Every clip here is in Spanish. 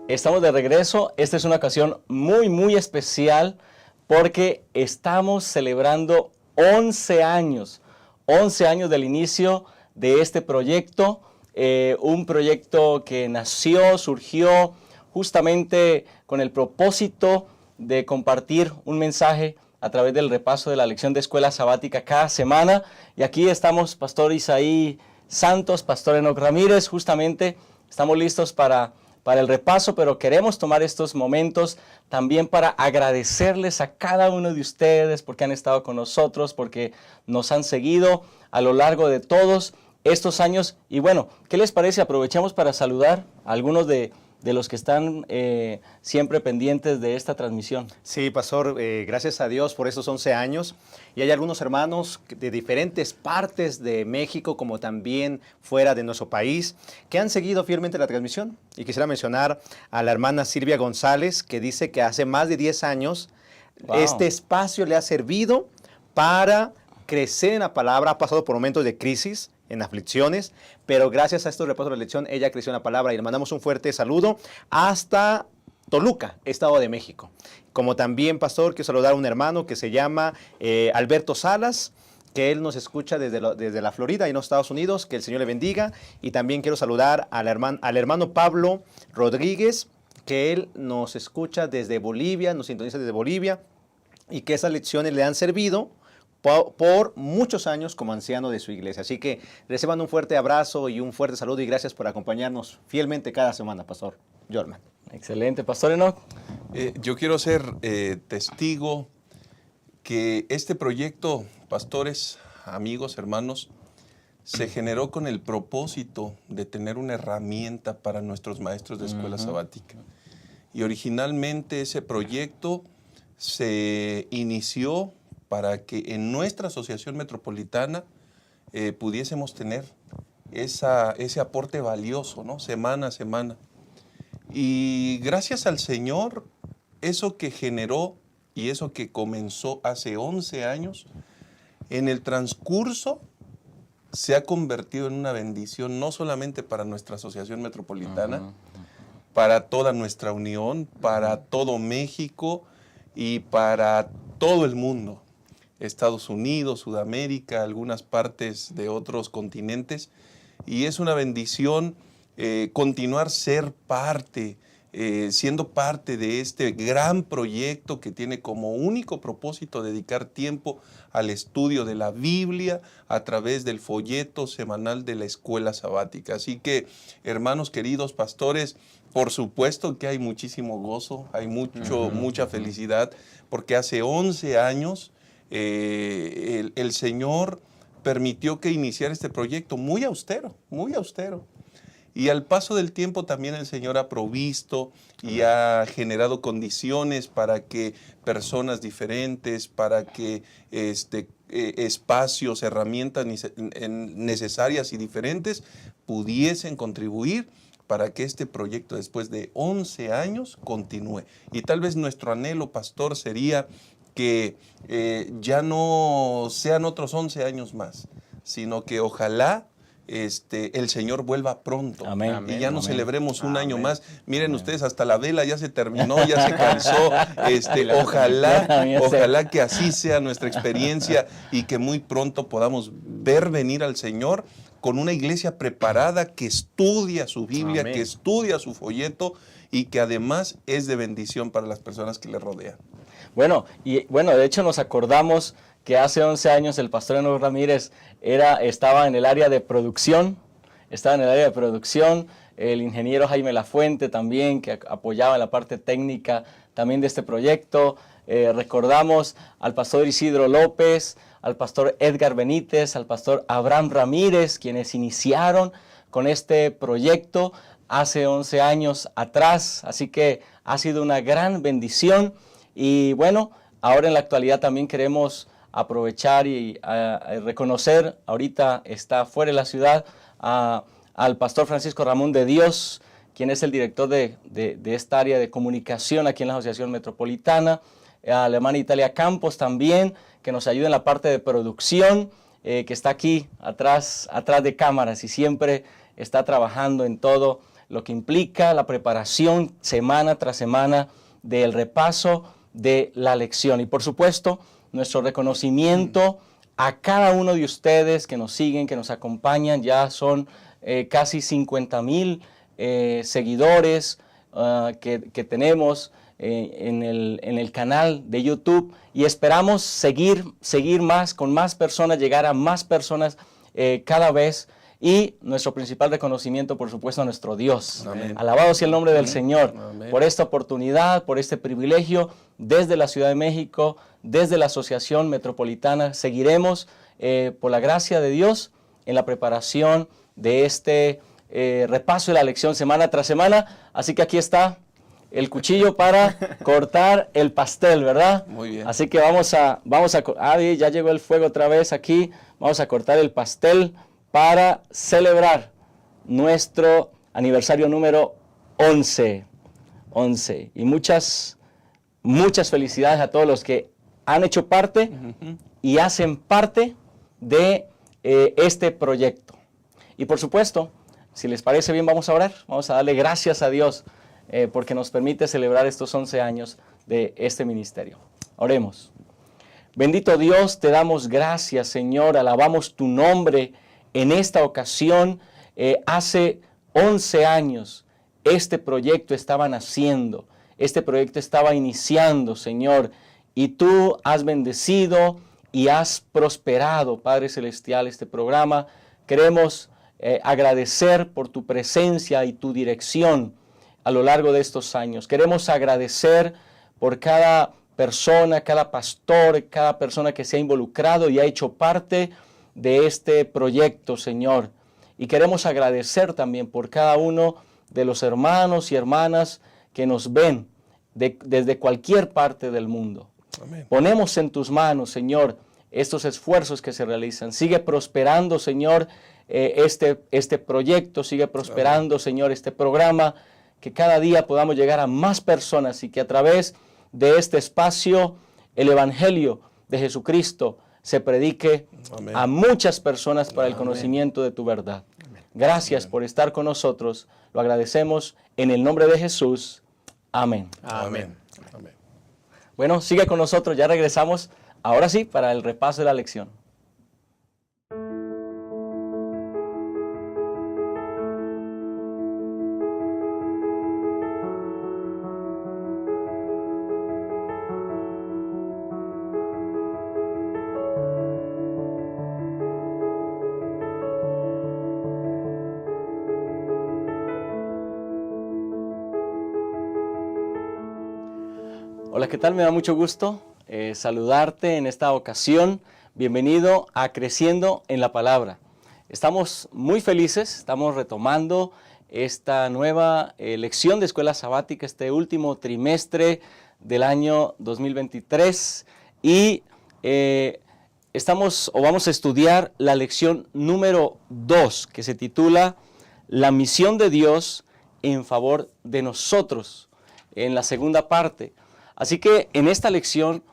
Estamos de regreso. Esta es una ocasión muy especial porque estamos celebrando 11 años del inicio de este proyecto, un proyecto que surgió justamente con el propósito de compartir un mensaje a través del repaso de la lección de escuela sabática cada semana. Y aquí estamos, Pastor Isaí Santos, Pastor Enoc Ramírez, justamente estamos listos para el repaso, pero queremos tomar estos momentos también para agradecerles a cada uno de ustedes porque han estado con nosotros, porque nos han seguido a lo largo de todos estos años. Y bueno, ¿qué les parece? Aprovechamos para saludar a algunos de los que están siempre pendientes de esta transmisión. Sí, Pastor, gracias a Dios por estos 11 años. Y hay algunos hermanos de diferentes partes de México, como también fuera de nuestro país, que han seguido fielmente la transmisión. Y quisiera mencionar a la hermana Silvia González, que dice que hace más de 10 años este espacio le ha servido para crecer en la palabra. Ha pasado por momentos de crisis, en aflicciones, pero gracias a estos repasos de la lección, ella creció en la palabra y le mandamos un fuerte saludo hasta Toluca, Estado de México. Como también, Pastor, quiero saludar a un hermano que se llama Alberto Salas, que él nos escucha desde la Florida, y en los Estados Unidos, que el Señor le bendiga. Y también quiero saludar al hermano Pablo Rodríguez, que él nos escucha desde Bolivia, nos sintoniza desde Bolivia, y que esas lecciones le han servido por muchos años como anciano de su iglesia. Así que reciban un fuerte abrazo y un fuerte saludo y gracias por acompañarnos fielmente cada semana, Pastor Jorman. Excelente. Pastor Enoc. Yo quiero ser testigo que este proyecto, pastores, amigos, hermanos, se generó con el propósito de tener una herramienta para nuestros maestros de escuela sabática. Y originalmente ese proyecto se inició para que en nuestra asociación metropolitana pudiésemos tener ese aporte valioso, ¿no? Semana a semana. Y gracias al Señor, eso que generó y eso que comenzó hace 11 años, en el transcurso se ha convertido en una bendición, no solamente para nuestra asociación metropolitana, para toda nuestra unión, para todo México y para todo el mundo. Estados Unidos, Sudamérica, algunas partes de otros continentes, y es una bendición continuar siendo parte de este gran proyecto que tiene como único propósito dedicar tiempo al estudio de la Biblia a través del folleto semanal de la escuela sabática. Así que, hermanos queridos pastores, por supuesto que hay muchísimo gozo, hay mucha felicidad, porque hace 11 años el Señor permitió que iniciara este proyecto muy austero, muy austero. Y al paso del tiempo también el Señor ha provisto y ha generado condiciones para que personas diferentes, para que espacios, herramientas necesarias y diferentes pudiesen contribuir para que este proyecto después de 11 años continúe. Y tal vez nuestro anhelo, pastor, sería que ya no sean otros 11 años más, sino que ojalá el Señor vuelva pronto. Amén. Y ya no celebremos un año más. Miren ustedes, hasta la vela ya se terminó, ya se cansó. Ojalá que así sea nuestra experiencia y que muy pronto podamos ver venir al Señor con una iglesia preparada que estudia su Biblia, que estudia su folleto y que además es de bendición para las personas que le rodean. Bueno, de hecho nos acordamos que hace 11 años el pastor Enoc Ramírez estaba en el área de producción, el ingeniero Jaime Lafuente también, que apoyaba en la parte técnica también de este proyecto. Recordamos al pastor Isidro López, al pastor Edgar Benítez, al pastor Abraham Ramírez, quienes iniciaron con este proyecto hace 11 años atrás. Así que ha sido una gran bendición. Y bueno, ahora en la actualidad también queremos aprovechar y reconocer, ahorita está fuera de la ciudad, al pastor Francisco Ramón de Dios, quien es el director de esta área de comunicación aquí en la Asociación Metropolitana, a la hermana Italia Campos también, que nos ayuda en la parte de producción, que está aquí atrás de cámaras y siempre está trabajando en todo lo que implica la preparación semana tras semana del repaso de la lección. Y por supuesto, nuestro reconocimiento a cada uno de ustedes que nos siguen, que nos acompañan. Ya son casi 50,000 seguidores que tenemos en el canal de YouTube, y esperamos seguir más, con más personas, llegar a más personas cada vez. Y nuestro principal reconocimiento, por supuesto, a nuestro Dios. Amén. Alabado sea el nombre del Señor Amén. por esta oportunidad, por este privilegio. Desde la Ciudad de México, desde la Asociación Metropolitana, seguiremos, por la gracia de Dios, en la preparación de este repaso de la lección semana tras semana. Así que aquí está el cuchillo para cortar el pastel, ¿verdad? Muy bien. Así que ya llegó el fuego otra vez aquí. Vamos a cortar el pastel para celebrar nuestro aniversario número 11. Y muchas felicidades a todos los que han hecho parte y hacen parte de este proyecto. Y por supuesto, si les parece bien, vamos a orar. Vamos a darle gracias a Dios porque nos permite celebrar estos 11 años de este ministerio. Oremos. Bendito Dios, te damos gracias, Señor. Alabamos tu nombre. En esta ocasión, hace 11 años, este proyecto estaba naciendo, este proyecto estaba iniciando, Señor, y tú has bendecido y has prosperado, Padre Celestial, este programa. Queremos agradecer por tu presencia y tu dirección a lo largo de estos años. Queremos agradecer por cada persona, cada pastor, cada persona que se ha involucrado y ha hecho parte de este proyecto, Señor. Y queremos agradecer también por cada uno de los hermanos y hermanas que nos ven desde cualquier parte del mundo. Amén. Ponemos en tus manos, Señor, estos esfuerzos que se realizan. Sigue prosperando, Señor, este proyecto. Sigue prosperando, Señor, este programa. Que cada día podamos llegar a más personas y que a través de este espacio el Evangelio de Jesucristo se predique Amén. a muchas personas para el Amén. conocimiento de tu verdad. Gracias por estar con nosotros. Lo agradecemos en el nombre de Jesús. Amén. Amén. Amén. Bueno, sigue con nosotros. Ya regresamos, ahora sí, para el repaso de la lección. Hola, ¿qué tal? Me da mucho gusto saludarte en esta ocasión. Bienvenido a Creciendo en la Palabra. Estamos muy felices, estamos retomando esta nueva lección de escuela sabática, este último trimestre del año 2023 y vamos a estudiar la lección número 2 que se titula La misión de Dios en favor de nosotros, en la segunda parte. Así que en esta lección,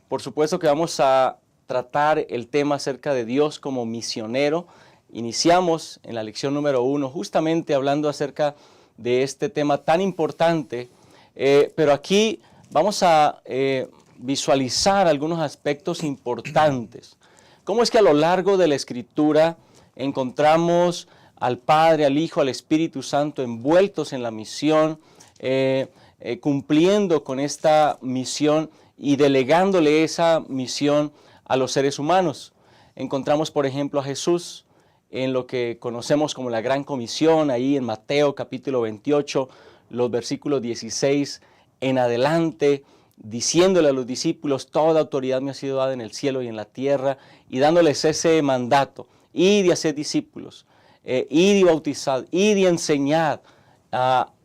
por supuesto que vamos a tratar el tema acerca de Dios como misionero. Iniciamos en la lección número 1 justamente hablando acerca de este tema tan importante, pero aquí vamos a visualizar algunos aspectos importantes. ¿Cómo es que a lo largo de la Escritura encontramos al Padre, al Hijo, al Espíritu Santo envueltos en la misión, cumpliendo con esta misión y delegándole esa misión a los seres humanos? Encontramos, por ejemplo, a Jesús en lo que conocemos como la Gran Comisión, ahí en Mateo capítulo 28, los versículos 16 en adelante, diciéndole a los discípulos: toda autoridad me ha sido dada en el cielo y en la tierra, y dándoles ese mandato: id y haced discípulos, id y bautizad, id y enseñad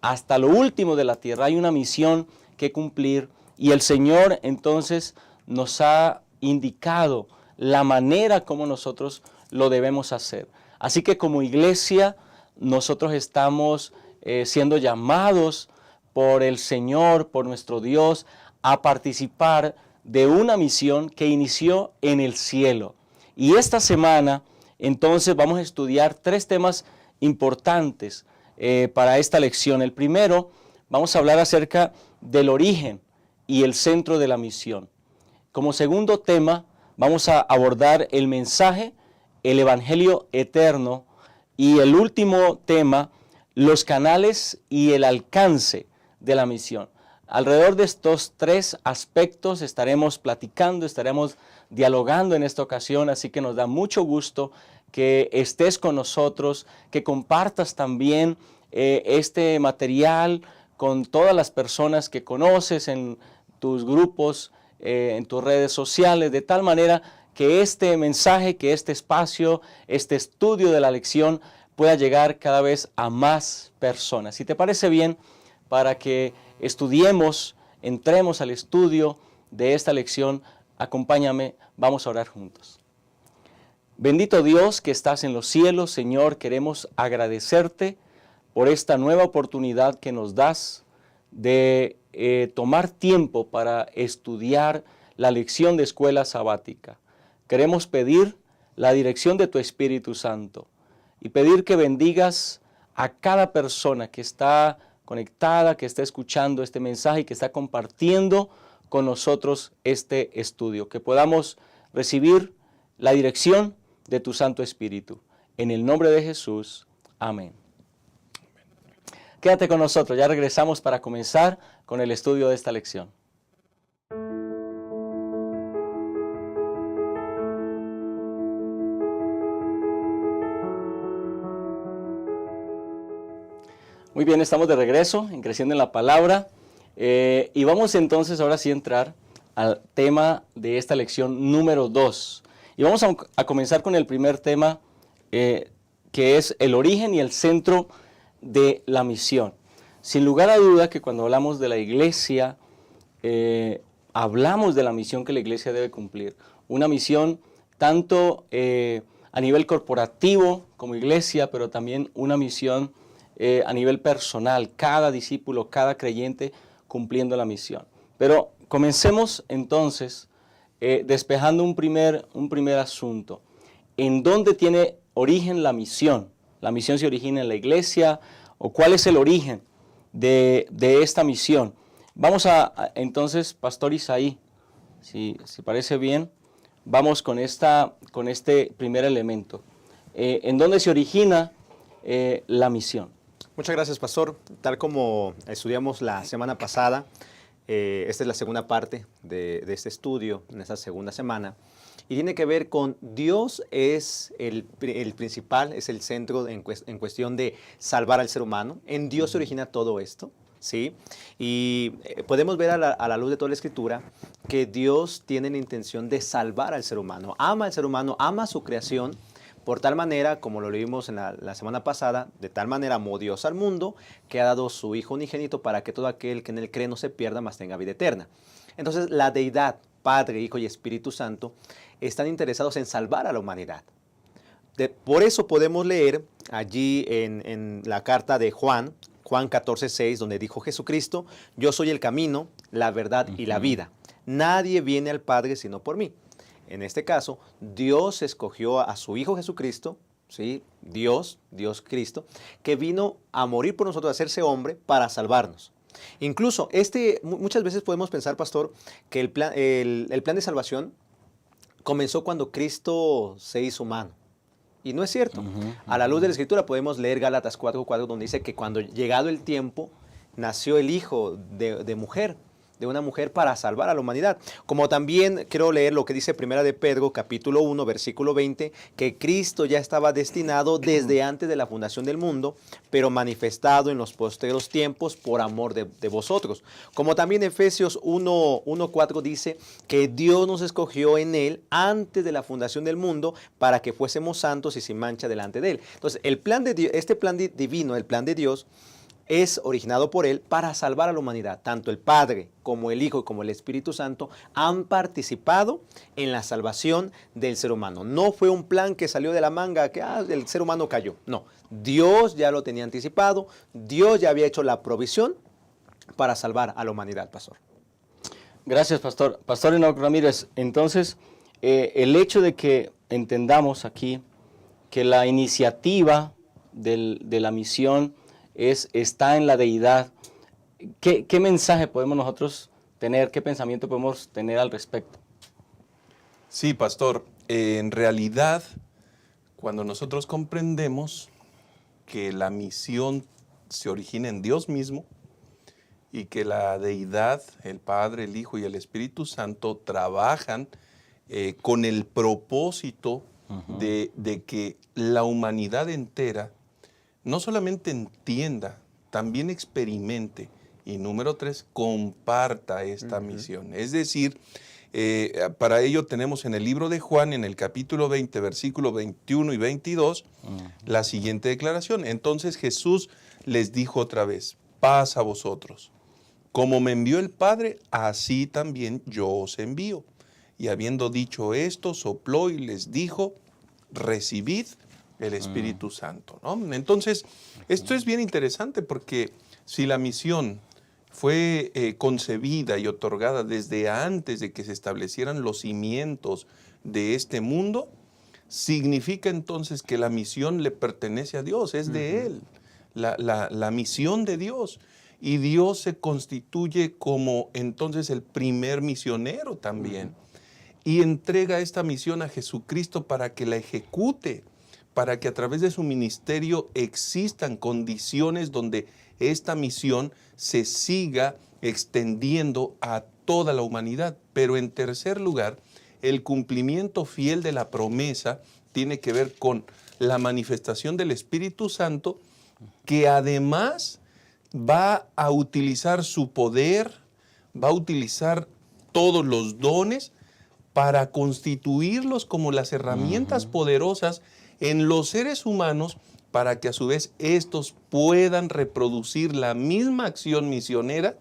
hasta lo último de la tierra. Hay una misión que cumplir y el Señor entonces nos ha indicado la manera como nosotros lo debemos hacer. Así que como iglesia nosotros estamos siendo llamados por el Señor, por nuestro Dios, a participar de una misión que inició en el cielo. Y esta semana entonces vamos a estudiar 3 temas importantes para esta lección. El primero, vamos a hablar acerca del origen y el centro de la misión. Como segundo tema, vamos a abordar el mensaje, el evangelio eterno, y el último tema, los canales y el alcance de la misión. Alrededor de estos tres aspectos estaremos platicando, estaremos dialogando en esta ocasión, así que nos da mucho gusto que estés con nosotros, que compartas también este material con todas las personas que conoces en tus grupos, en tus redes sociales, de tal manera que este mensaje, que este espacio, este estudio de la lección pueda llegar cada vez a más personas. Si te parece bien, para que estudiemos, entremos al estudio de esta lección, acompáñame, vamos a orar juntos. Bendito Dios que estás en los cielos, Señor, queremos agradecerte por esta nueva oportunidad que nos das de tomar tiempo para estudiar la lección de escuela sabática. Queremos pedir la dirección de tu Espíritu Santo y pedir que bendigas a cada persona que está conectada, que está escuchando este mensaje y que está compartiendo con nosotros este estudio, que podamos recibir la dirección de tu Santo Espíritu. En el nombre de Jesús, amén. Quédate con nosotros, ya regresamos para comenzar con el estudio de esta lección. Muy bien, estamos de regreso en Creciendo en la Palabra y vamos entonces ahora sí a entrar al tema de esta lección número 2. Y vamos a comenzar con el primer tema que es el origen y el centro de la misión. Sin lugar a duda que cuando hablamos de la iglesia, hablamos de la misión que la iglesia debe cumplir. Una misión tanto a nivel corporativo como iglesia, pero también una misión a nivel personal, cada discípulo, cada creyente cumpliendo la misión. Pero comencemos entonces despejando un primer asunto. ¿En dónde tiene origen la misión? ¿La misión se origina en la iglesia? ¿O cuál es el origen de esta misión? Vamos entonces, Pastor Isaí, si parece bien, vamos con este primer elemento. ¿En dónde se origina la misión? Muchas gracias, Pastor. Tal como estudiamos la semana pasada, esta es la segunda parte de este estudio, en esta segunda semana, y tiene que ver con Dios es el principal, es el centro en cuestión de salvar al ser humano. En Dios se origina todo esto, ¿sí? Y podemos ver a la luz de toda la Escritura que Dios tiene la intención de salvar al ser humano, ama al ser humano, ama su creación. Por tal manera, como lo leímos en la semana pasada, de tal manera amó Dios al mundo, que ha dado su Hijo unigénito para que todo aquel que en él cree no se pierda, mas tenga vida eterna. Entonces, la deidad, Padre, Hijo y Espíritu Santo, están interesados en salvar a la humanidad. Por eso podemos leer allí en la carta de Juan 14:6, donde dijo Jesucristo, yo soy el camino, la verdad y la vida. Nadie viene al Padre sino por mí. En este caso, Dios escogió a su Hijo Jesucristo, ¿sí? Dios Cristo, que vino a morir por nosotros, a hacerse hombre para salvarnos. Incluso, muchas veces podemos pensar, Pastor, que el plan de salvación comenzó cuando Cristo se hizo humano. Y no es cierto. A la luz de la Escritura podemos leer Gálatas 4:4, donde dice que cuando llegado el tiempo, nació el Hijo de mujer, de una mujer para salvar a la humanidad. Como también quiero leer lo que dice Primera de Pedro, capítulo 1, versículo 20, que Cristo ya estaba destinado desde antes de la fundación del mundo, pero manifestado en los postreros tiempos por amor de vosotros. Como también Efesios 1:4 dice que Dios nos escogió en Él antes de la fundación del mundo para que fuésemos santos y sin mancha delante de Él. Entonces, el plan de Dios, este plan divino, el plan de Dios, es originado por Él para salvar a la humanidad. Tanto el Padre como el Hijo y como el Espíritu Santo han participado en la salvación del ser humano. No fue un plan que salió de la manga, que el ser humano cayó. No, Dios ya lo tenía anticipado, Dios ya había hecho la provisión para salvar a la humanidad, Pastor. Gracias, Pastor. Pastor Enoc Ramírez, entonces, el hecho de que entendamos aquí que la iniciativa de la misión está en la deidad. ¿Qué mensaje podemos nosotros tener? ¿Qué pensamiento podemos tener al respecto? Sí, pastor, en realidad, cuando nosotros comprendemos que la misión se origina en Dios mismo y que la deidad, el Padre, el Hijo y el Espíritu Santo trabajan con el propósito de que la humanidad entera no solamente entienda, también experimente y número 3, comparta esta misión. Es decir, para ello tenemos en el libro de Juan, en el capítulo 20, versículo 21 y 22, la siguiente declaración. Entonces Jesús les dijo otra vez, paz a vosotros. Como me envió el Padre, así también yo os envío. Y habiendo dicho esto, sopló y les dijo, recibid el Espíritu Santo, ¿no? Entonces, esto es bien interesante porque si la misión fue concebida y otorgada desde antes de que se establecieran los cimientos de este mundo, significa entonces que la misión le pertenece a Dios, es de Él, la misión de Dios. Y Dios se constituye como entonces el primer misionero también. Y entrega esta misión a Jesucristo para que la ejecute, para que a través de su ministerio existan condiciones donde esta misión se siga extendiendo a toda la humanidad. Pero en tercer lugar, el cumplimiento fiel de la promesa tiene que ver con la manifestación del Espíritu Santo, que además va a utilizar su poder, va a utilizar todos los dones para constituirlos como las herramientas poderosas en los seres humanos para que a su vez estos puedan reproducir la misma acción misionera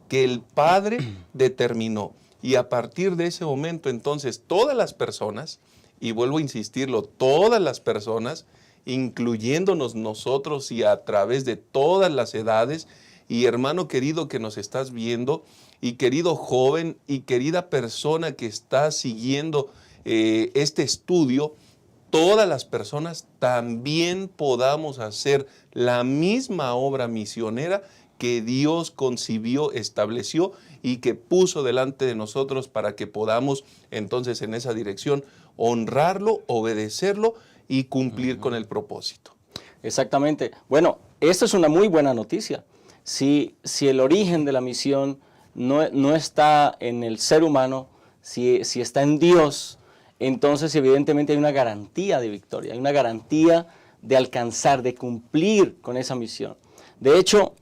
que el Padre determinó. Y a partir de ese momento, entonces, todas las personas, y vuelvo a insistirlo, todas las personas, incluyéndonos nosotros y a través de todas las edades, y hermano querido que nos estás viendo, y querido joven y querida persona que está siguiendo este estudio, todas las personas también podamos hacer la misma obra misionera que Dios concibió, estableció y que puso delante de nosotros para que podamos entonces en esa dirección honrarlo, obedecerlo y cumplir con el propósito. Exactamente. Bueno, esta es una muy buena noticia. Si el origen de la misión no está en el ser humano, si está en Dios, entonces evidentemente hay una garantía de victoria, hay una garantía de alcanzar, de cumplir con esa misión. De hecho,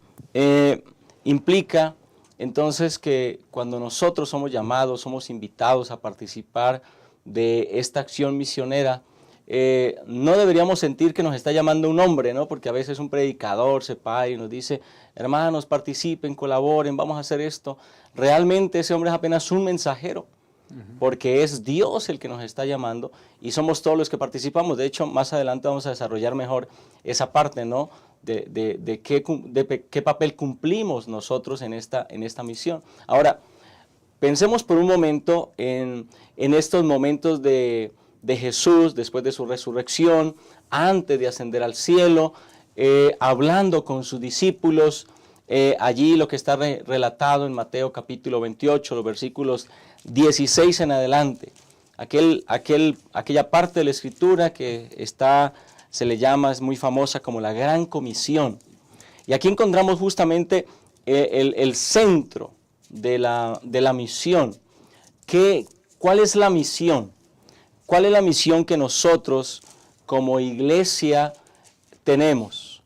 implica entonces que cuando nosotros somos llamados, somos invitados a participar de esta acción misionera, no deberíamos sentir que nos está llamando un hombre, ¿no? Porque a veces un predicador se para y nos dice, hermanos, participen, colaboren, vamos a hacer esto. Realmente ese hombre es apenas un mensajero, porque es Dios el que nos está llamando y somos todos los que participamos. De hecho, más adelante vamos a desarrollar mejor esa parte, ¿no? De qué papel cumplimos nosotros en esta misión. Ahora, pensemos por un momento en estos momentos de Jesús después de su resurrección, antes de ascender al cielo, hablando con sus discípulos. Allí lo que está relatado en Mateo capítulo 28, los versículos 16 en adelante. Aquella parte de la Escritura que se le llama, es muy famosa como la Gran Comisión. Y aquí encontramos justamente el centro de la misión. ¿Cuál es la misión? ¿Cuál es la misión que nosotros como iglesia tenemos?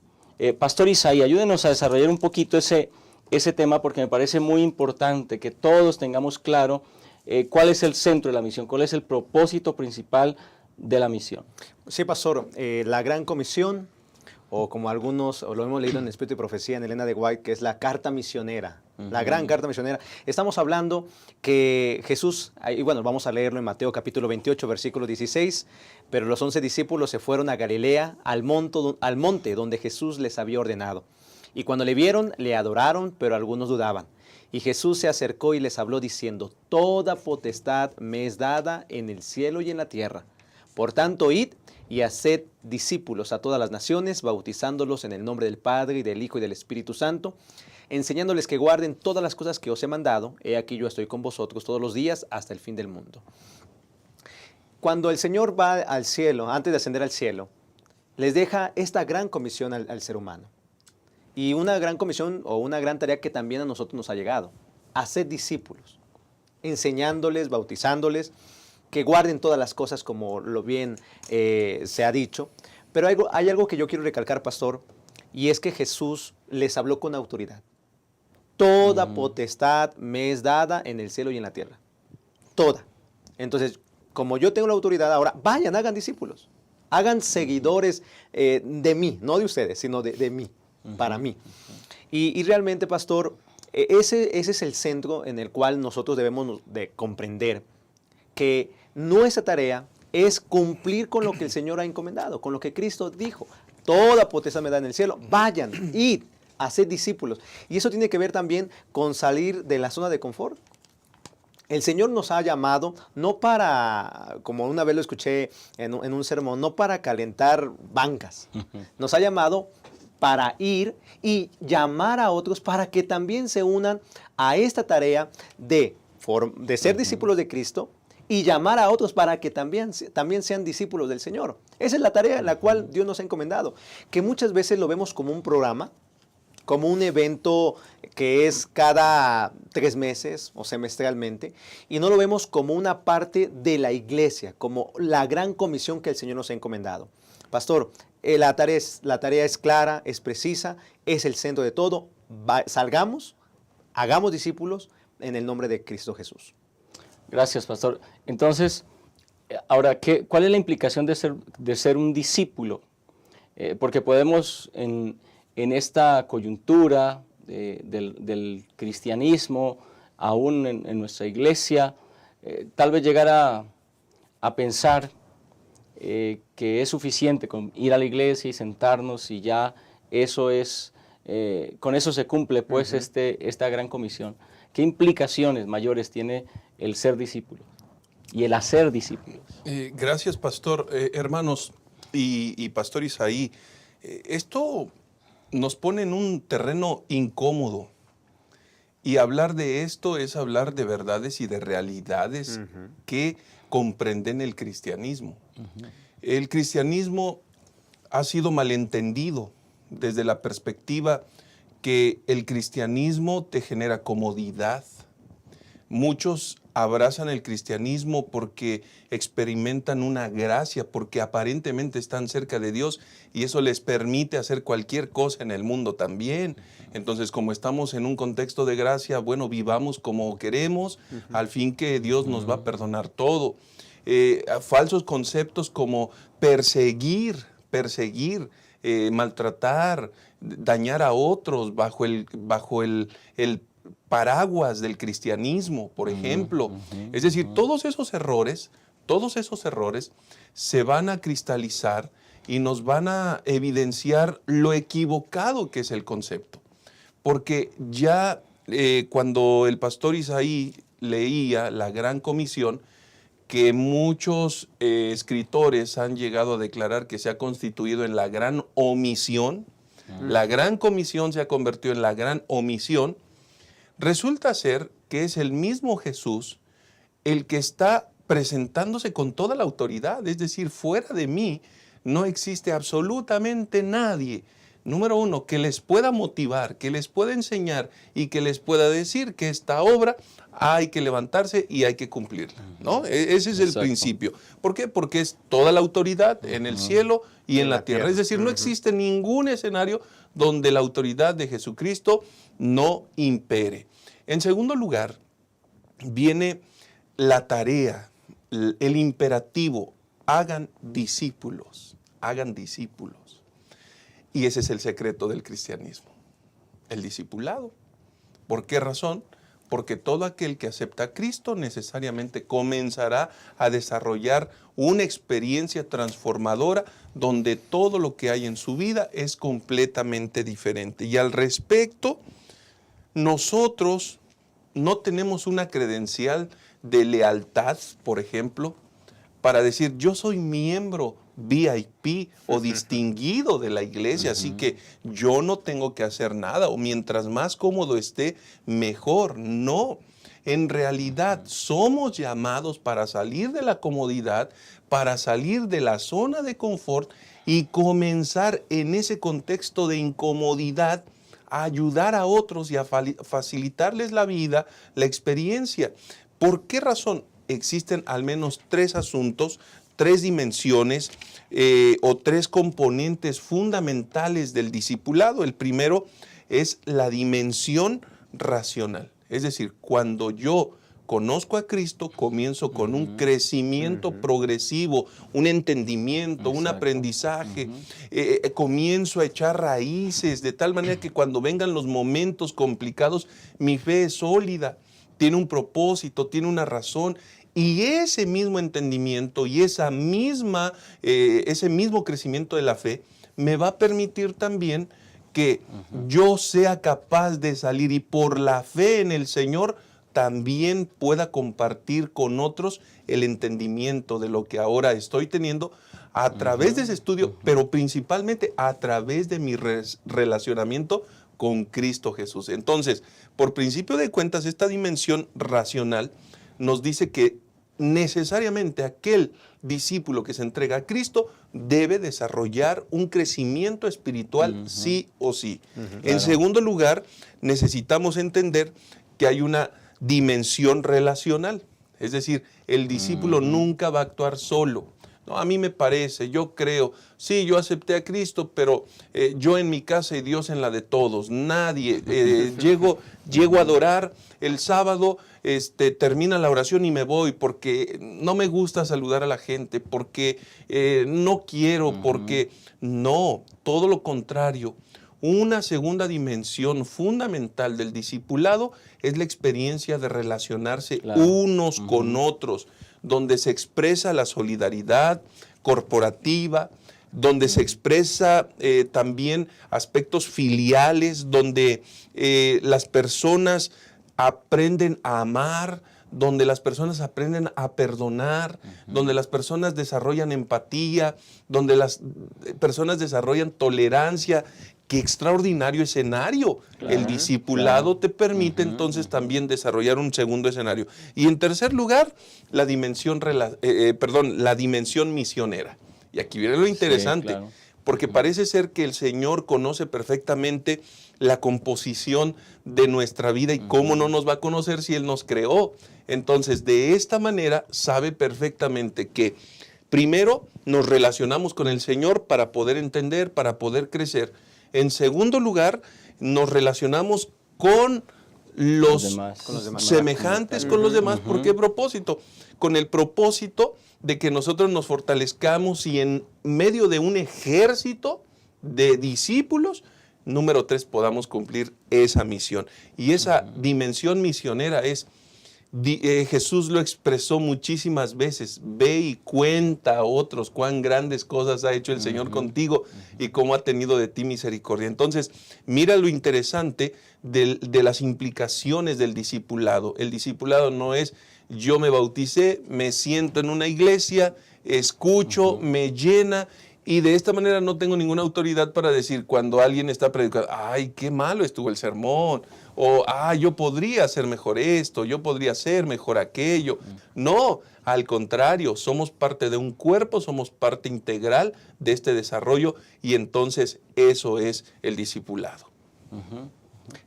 Pastor Isaí, ayúdenos a desarrollar un poquito ese tema porque me parece muy importante que todos tengamos claro cuál es el centro de la misión, cuál es el propósito principal de la misión. Sí, pastor, la Gran Comisión, o como algunos lo hemos leído en Espíritu y Profecía en Elena de White, que es la carta misionera, la gran carta misionera. Estamos hablando que Jesús, y bueno, vamos a leerlo en Mateo capítulo 28, versículo 16, pero los 11 discípulos se fueron a Galilea, al monte donde Jesús les había ordenado. Y cuando le vieron, le adoraron, pero algunos dudaban. Y Jesús se acercó y les habló diciendo, toda potestad me es dada en el cielo y en la tierra. Por tanto, id y haced discípulos a todas las naciones, bautizándolos en el nombre del Padre, y del Hijo, y del Espíritu Santo, enseñándoles que guarden todas las cosas que os he mandado. He aquí yo estoy con vosotros todos los días hasta el fin del mundo. Cuando el Señor va al cielo, antes de ascender al cielo, les deja esta gran comisión al ser humano. Y una gran comisión o una gran tarea que también a nosotros nos ha llegado. Hacer discípulos, enseñándoles, bautizándoles, que guarden todas las cosas como lo bien se ha dicho. Pero hay algo que yo quiero recalcar, pastor, y es que Jesús les habló con autoridad. Toda potestad me es dada en el cielo y en la tierra. Toda. Entonces, como yo tengo la autoridad ahora, vayan, hagan discípulos. Hagan seguidores de mí, no de ustedes, sino de mí, para mí. Y realmente, pastor, ese es el centro en el cual nosotros debemos de comprender que nuestra tarea es cumplir con lo que el Señor ha encomendado, con lo que Cristo dijo. Toda potestad me da en el cielo, vayan, id, haced discípulos. Y eso tiene que ver también con salir de la zona de confort. El Señor nos ha llamado no para, como una vez lo escuché en un sermón, no para calentar bancas. Nos ha llamado para ir y llamar a otros para que también se unan a esta tarea de ser discípulos de Cristo y llamar a otros para que también sean discípulos del Señor. Esa es la tarea en la cual Dios nos ha encomendado, que muchas veces lo vemos como un programa, como un evento que es cada 3 meses o semestralmente, y no lo vemos como una parte de la iglesia, como la gran comisión que el Señor nos ha encomendado. Pastor, la tarea es clara, es precisa, es el centro de todo. Salgamos, hagamos discípulos en el nombre de Cristo Jesús. Gracias, pastor. Entonces, ahora, ¿cuál es la implicación de ser un discípulo? Porque podemos en esta coyuntura del cristianismo, aún en nuestra iglesia, tal vez llegar a pensar que es suficiente con ir a la iglesia y sentarnos y ya eso es, con eso se cumple pues esta gran comisión. ¿Qué implicaciones mayores tiene el ser discípulo y el hacer discípulos? Gracias, pastor. Hermanos y pastor Isaí, esto nos pone en un terreno incómodo. Y hablar de esto es hablar de verdades y de realidades que comprenden el cristianismo. El cristianismo ha sido malentendido desde la perspectiva que el cristianismo te genera comodidad. Muchos abrazan el cristianismo porque experimentan una gracia, porque aparentemente están cerca de Dios y eso les permite hacer cualquier cosa en el mundo también. Entonces, como estamos en un contexto de gracia, bueno, vivamos como queremos, al fin que Dios nos va a perdonar todo. Falsos conceptos como perseguir, maltratar, dañar a otros bajo el paraguas del cristianismo, por ejemplo. Es decir, todos esos errores se van a cristalizar y nos van a evidenciar lo equivocado que es el concepto. Porque ya cuando el pastor Isaí leía la Gran Comisión, que muchos escritores han llegado a declarar que se ha constituido en la Gran Omisión, la Gran Comisión se ha convertido en la Gran Omisión. Resulta ser que es el mismo Jesús el que está presentándose con toda la autoridad, es decir, fuera de mí no existe absolutamente nadie, número uno, que les pueda motivar, que les pueda enseñar y que les pueda decir que esta obra hay que levantarse y hay que cumplirla, ¿no? Ese es el principio. ¿Por qué? Porque es toda la autoridad en el cielo y en la tierra. Es decir, no existe ningún escenario donde la autoridad de Jesucristo no impere. En segundo lugar, viene la tarea, el imperativo, hagan discípulos, hagan discípulos. Y ese es el secreto del cristianismo, el discipulado. ¿Por qué razón? Porque todo aquel que acepta a Cristo necesariamente comenzará a desarrollar una experiencia transformadora donde todo lo que hay en su vida es completamente diferente. Y al respecto, nosotros no tenemos una credencial de lealtad, por ejemplo, para decir yo soy miembro VIP o distinguido de la iglesia, así que yo no tengo que hacer nada, o mientras más cómodo esté, mejor. No, en realidad somos llamados para salir de la comodidad, para salir de la zona de confort y comenzar en ese contexto de incomodidad a ayudar a otros y a facilitarles la vida, la experiencia. ¿Por qué razón? Existen al menos 3 asuntos, 3 dimensiones o 3 componentes fundamentales del discipulado. El primero es la dimensión racional. Es decir, cuando yo conozco a Cristo, comienzo con un crecimiento progresivo, un entendimiento, un aprendizaje, comienzo a echar raíces, de tal manera que cuando vengan los momentos complicados, mi fe es sólida, tiene un propósito, tiene una razón, y ese mismo entendimiento y ese mismo crecimiento de la fe me va a permitir también que yo sea capaz de salir y por la fe en el Señor también pueda compartir con otros el entendimiento de lo que ahora estoy teniendo a través de ese estudio, pero principalmente a través de mi relacionamiento con Cristo Jesús. Entonces, por principio de cuentas, esta dimensión racional nos dice que necesariamente aquel discípulo que se entrega a Cristo debe desarrollar un crecimiento espiritual sí o sí. En segundo lugar, necesitamos entender que hay una dimensión relacional. Es decir, el discípulo nunca va a actuar solo. No, a mí me parece, yo creo, sí, yo acepté a Cristo, pero yo en mi casa y Dios en la de todos. Nadie, llego a adorar el sábado, termina la oración y me voy porque no me gusta saludar a la gente, porque no quiero, porque no, todo lo contrario. Una segunda dimensión fundamental del discipulado es la experiencia de relacionarse unos con otros, donde se expresa la solidaridad corporativa, donde se expresa también aspectos filiales, donde las personas aprenden a amar, donde las personas aprenden a perdonar, donde las personas desarrollan empatía, donde las personas desarrollan tolerancia. ¡Qué extraordinario escenario! El discipulado te permite entonces también desarrollar un segundo escenario. Y en tercer lugar, la dimensión misionera. Y aquí viene lo interesante, porque parece ser que el Señor conoce perfectamente la composición de nuestra vida y cómo no nos va a conocer si Él nos creó. Entonces, de esta manera, sabe perfectamente que primero nos relacionamos con el Señor para poder entender, para poder crecer. En segundo lugar, nos relacionamos con los semejantes, con los demás. ¿Por qué propósito? Con el propósito de que nosotros nos fortalezcamos y en medio de un ejército de discípulos, número 3, podamos cumplir esa misión. Y esa dimensión misionera es, Jesús lo expresó muchísimas veces: ve y cuenta a otros cuán grandes cosas ha hecho el Señor contigo y cómo ha tenido de ti misericordia. Entonces, mira lo interesante de las implicaciones del discipulado. El discipulado no es yo me bauticé, me siento en una iglesia, escucho, me llena, y de esta manera no tengo ninguna autoridad para decir cuando alguien está predicando, ay, qué malo estuvo el sermón, o yo podría hacer mejor esto, yo podría hacer mejor aquello. No, al contrario, somos parte de un cuerpo, somos parte integral de este desarrollo, y entonces eso es el discipulado.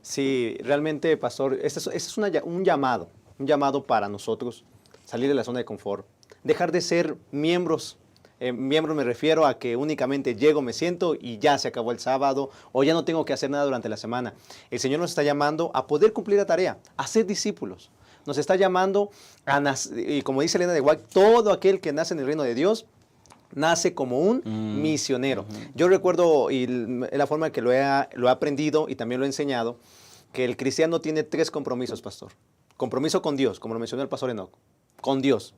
Sí, realmente, pastor, este es un llamado para nosotros, salir de la zona de confort, dejar de ser miembros. Miembros me refiero a que únicamente llego, me siento y ya se acabó el sábado, o ya no tengo que hacer nada durante la semana. El Señor nos está llamando a poder cumplir la tarea, a ser discípulos. Nos está llamando a nacer, y como dice Elena de White, todo aquel que nace en el reino de Dios nace como un misionero. Yo recuerdo, y la forma en que lo he aprendido y también lo he enseñado, que el cristiano tiene 3 compromisos, pastor. Compromiso con Dios, como lo mencionó el pastor Enoch, con Dios.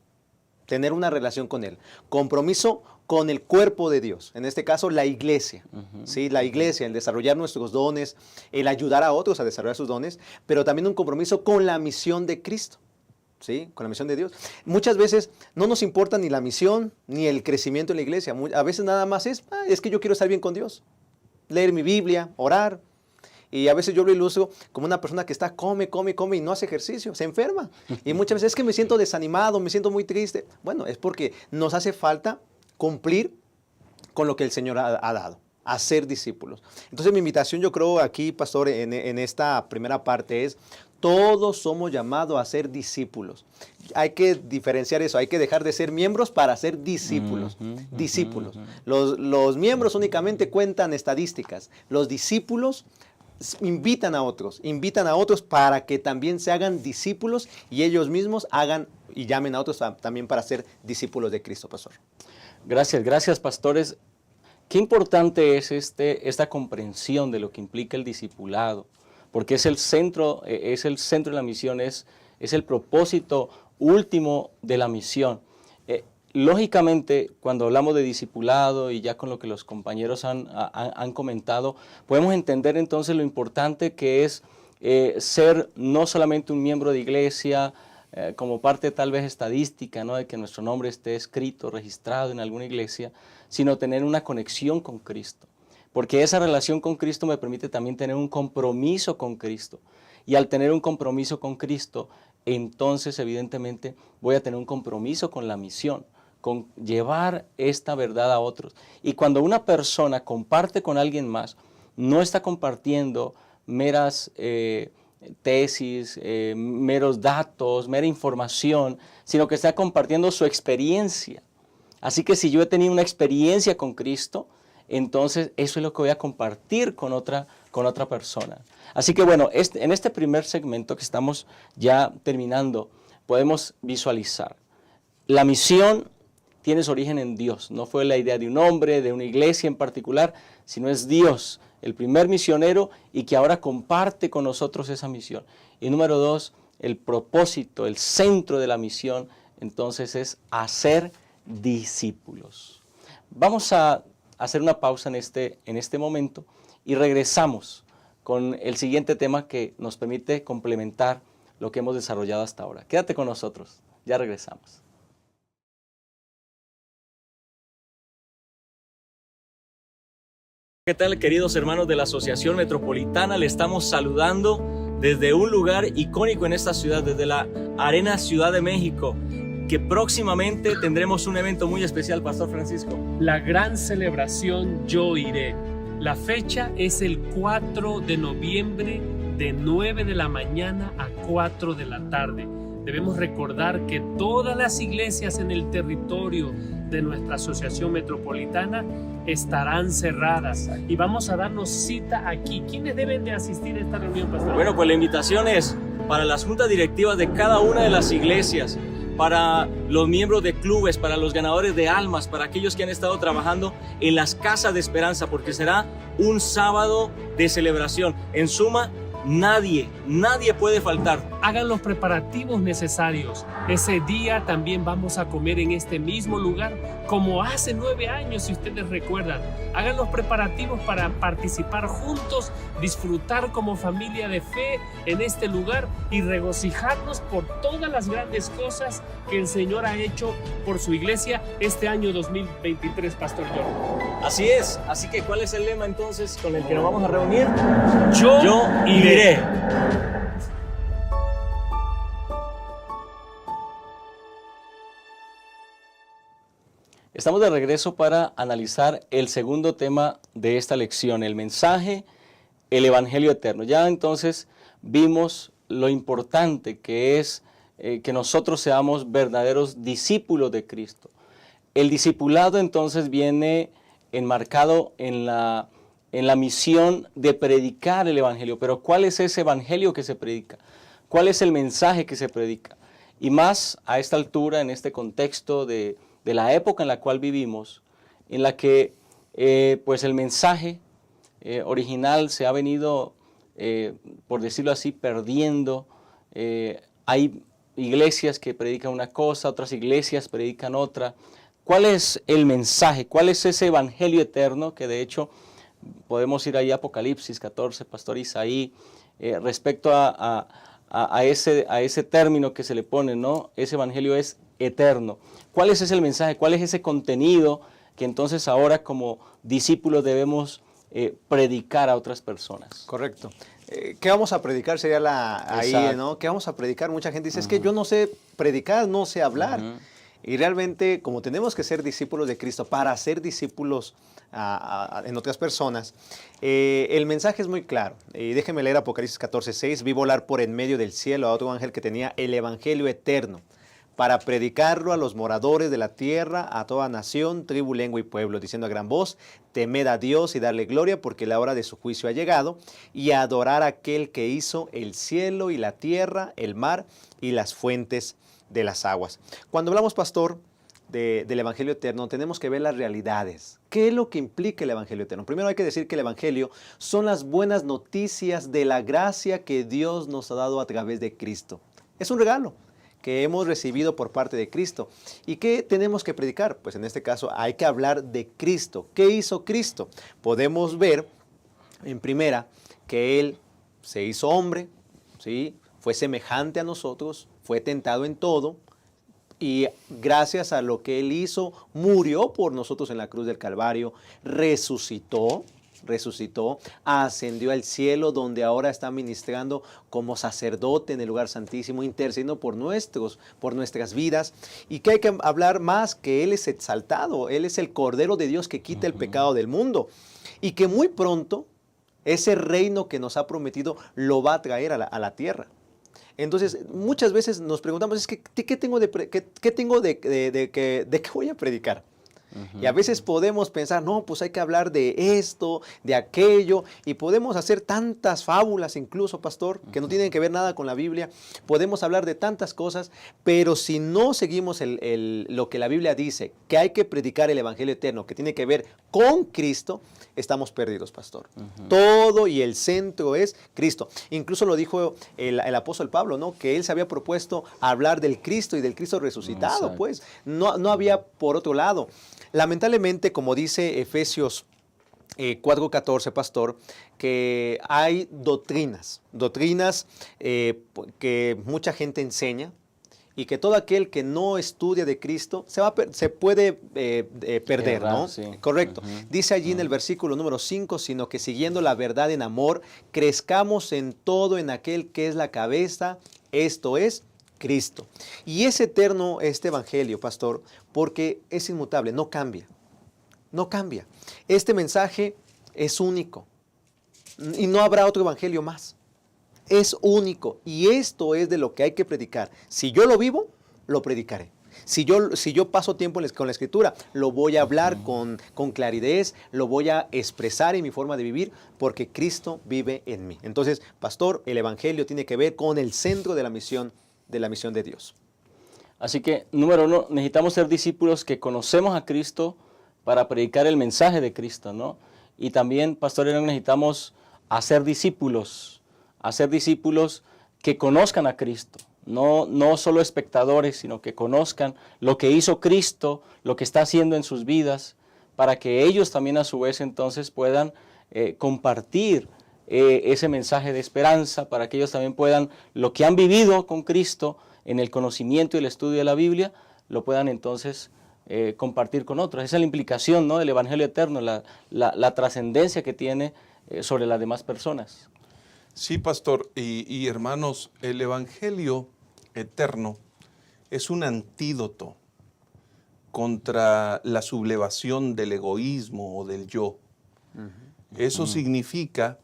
Tener una relación con Él. Compromiso con el cuerpo de Dios. En este caso, la iglesia. ¿Sí? La iglesia, el desarrollar nuestros dones, el ayudar a otros a desarrollar sus dones, pero también un compromiso con la misión de Cristo. ¿sí? Con la misión de Dios. Muchas veces no nos importa ni la misión ni el crecimiento en la iglesia. A veces nada más es que yo quiero estar bien con Dios. Leer mi Biblia, orar. Y a veces yo lo ilustro como una persona que está come y no hace ejercicio, se enferma. Y muchas veces es que me siento desanimado, me siento muy triste. Bueno, es porque nos hace falta cumplir con lo que el Señor ha dado, hacer discípulos. Entonces mi invitación, yo creo aquí, pastor, en esta primera parte es: todos somos llamados a ser discípulos. Hay que diferenciar eso, hay que dejar de ser miembros para ser discípulos. Discípulos. Los miembros únicamente cuentan estadísticas. Los discípulos invitan a otros para que también se hagan discípulos y ellos mismos hagan y llamen a otros también para ser discípulos de Cristo, pastor. Gracias, pastores. Qué importante es esta comprensión de lo que implica el discipulado, porque es el centro de la misión, es el propósito último de la misión. Lógicamente, cuando hablamos de discipulado y ya con lo que los compañeros han comentado, podemos entender entonces lo importante que es ser no solamente un miembro de iglesia, como parte tal vez estadística, ¿no?, de que nuestro nombre esté escrito, registrado en alguna iglesia, sino tener una conexión con Cristo. Porque esa relación con Cristo me permite también tener un compromiso con Cristo. Y al tener un compromiso con Cristo, entonces evidentemente voy a tener un compromiso con la misión, con llevar esta verdad a otros. Y cuando una persona comparte con alguien más, no está compartiendo meras tesis, meros datos, mera información, sino que está compartiendo su experiencia. Así que si yo he tenido una experiencia con Cristo, entonces eso es lo que voy a compartir con otra persona. Así que bueno, en este primer segmento que estamos ya terminando, podemos visualizar. La misión tiene su origen en Dios. No fue la idea de un hombre, de una iglesia en particular, sino es Dios, el primer misionero, y que ahora comparte con nosotros esa misión. Y número 2, el propósito, el centro de la misión, entonces es hacer discípulos. Vamos a hacer una pausa en este momento y regresamos con el siguiente tema que nos permite complementar lo que hemos desarrollado hasta ahora. Quédate con nosotros, ya regresamos. ¿Qué tal, queridos hermanos de la Asociación Metropolitana? Le estamos saludando desde un lugar icónico en esta ciudad, desde la Arena Ciudad de México, que próximamente tendremos un evento muy especial, Pastor Francisco. La gran celebración Yo Iré. La fecha es el 4 de noviembre de 9 de la mañana a 4 de la tarde. Debemos recordar que todas las iglesias en el territorio de nuestra Asociación Metropolitana estarán cerradas y vamos a darnos cita aquí. ¿Quiénes deben de asistir a esta reunión, pastor? Bueno, pues la invitación es para las juntas directivas de cada una de las iglesias, para los miembros de clubes, para los ganadores de almas, para aquellos que han estado trabajando en las casas de esperanza, porque será un sábado de celebración. En suma, nadie puede faltar. Hagan los preparativos necesarios. Ese día también vamos a comer en este mismo lugar, como hace 9 años, si ustedes recuerdan. Hagan los preparativos para participar juntos, disfrutar como familia de fe en este lugar y regocijarnos por todas las grandes cosas que el Señor ha hecho por su iglesia este año 2023, Pastor Jordan. Así es. Así que, ¿cuál es el lema entonces con el que nos vamos a reunir? Yo iré. Estamos de regreso para analizar el segundo tema de esta lección, el mensaje, el Evangelio eterno. Ya entonces vimos lo importante que es que nosotros seamos verdaderos discípulos de Cristo. El discipulado entonces viene enmarcado en la misión de predicar el Evangelio. Pero ¿cuál es ese Evangelio que se predica? ¿Cuál es el mensaje que se predica? Y más a esta altura, en este contexto de la época en la cual vivimos, en la que pues el mensaje original se ha venido, por decirlo así, perdiendo. Hay iglesias que predican una cosa, otras iglesias predican otra. ¿Cuál es el mensaje? ¿Cuál es ese Evangelio eterno? Que de hecho podemos ir ahí a Apocalipsis 14, Pastor Isaí, respecto a a ese término que se le pone, ¿no? Ese evangelio es eterno. ¿Cuál es ese mensaje? ¿Cuál es ese contenido que entonces ahora como discípulos debemos predicar a otras personas? Correcto. ¿Qué vamos a predicar? Sería ahí, Exacto. ¿no? ¿Qué vamos a predicar? Mucha gente dice, es que yo no sé predicar, no sé hablar. Y realmente, como tenemos que ser discípulos de Cristo para ser discípulos en otras personas, el mensaje es muy claro. Déjenme leer Apocalipsis 14:6. Vi volar por en medio del cielo a otro ángel que tenía el evangelio eterno, para predicarlo a los moradores de la tierra, a toda nación, tribu, lengua y pueblo, diciendo a gran voz, temed a Dios y darle gloria, porque la hora de su juicio ha llegado, y a adorar a aquel que hizo el cielo y la tierra, el mar y las fuentes de las aguas. Cuando hablamos, pastor, del Evangelio eterno, tenemos que ver las realidades. ¿Qué es lo que implica el Evangelio eterno? Primero hay que decir que el Evangelio son las buenas noticias de la gracia que Dios nos ha dado a través de Cristo. Es un regalo que hemos recibido por parte de Cristo. ¿Y qué tenemos que predicar? Pues en este caso hay que hablar de Cristo. ¿Qué hizo Cristo? Podemos ver en primera que Él se hizo hombre, ¿sí? Fue semejante a nosotros, fue tentado en todo, y gracias a lo que Él hizo, murió por nosotros en la cruz del Calvario, resucitó, ascendió al cielo, donde ahora está ministrando como sacerdote en el lugar santísimo, intercediendo por nuestras vidas. Y que hay que hablar más, que Él es exaltado, Él es el Cordero de Dios que quita el pecado del mundo, y que muy pronto ese reino que nos ha prometido lo va a traer a la tierra. Entonces, muchas veces nos preguntamos, es que, ¿qué tengo de qué voy a predicar? Y a veces podemos pensar, no, pues hay que hablar de esto, de aquello, y podemos hacer tantas fábulas incluso, pastor, que no tienen que ver nada con la Biblia. Podemos hablar de tantas cosas, pero si no seguimos lo que la Biblia dice, que hay que predicar el Evangelio eterno, que tiene que ver con Cristo, estamos perdidos, pastor. Todo y el centro es Cristo. Incluso lo dijo el apóstol Pablo, ¿no? Que él se había propuesto hablar del Cristo y del Cristo resucitado, Exacto. pues. No había por otro lado. Lamentablemente, como dice Efesios 4:14, pastor, que hay doctrinas que mucha gente enseña, y que todo aquel que no estudia de Cristo se puede perder, Errar, ¿no? sí. Correcto. Dice allí en el versículo número 5, sino que siguiendo la verdad en amor, crezcamos en todo en aquel que es la cabeza, esto es Cristo. Y es eterno este evangelio, pastor, porque es inmutable, no cambia. No cambia. Este mensaje es único y no habrá otro evangelio más. Es único, y esto es de lo que hay que predicar. Si yo lo vivo, lo predicaré. Si yo paso tiempo con la Escritura, lo voy a hablar con claridad, lo voy a expresar en mi forma de vivir, porque Cristo vive en mí. Entonces, pastor, el evangelio tiene que ver con el centro de la misión de Dios. Así que, número uno, necesitamos ser discípulos que conocemos a Cristo para predicar el mensaje de Cristo, ¿no? Y también, pastor, necesitamos hacer discípulos que conozcan a Cristo. No solo espectadores, sino que conozcan lo que hizo Cristo, lo que está haciendo en sus vidas, para que ellos también a su vez entonces puedan compartir ese mensaje de esperanza, para que ellos también puedan, lo que han vivido con Cristo en el conocimiento y el estudio de la Biblia, lo puedan entonces compartir con otros. Esa es la implicación, ¿no?, del Evangelio eterno, la trascendencia que tiene sobre las demás personas. Sí, pastor, y hermanos, el Evangelio eterno es un antídoto contra la sublevación del egoísmo o del yo. Eso significa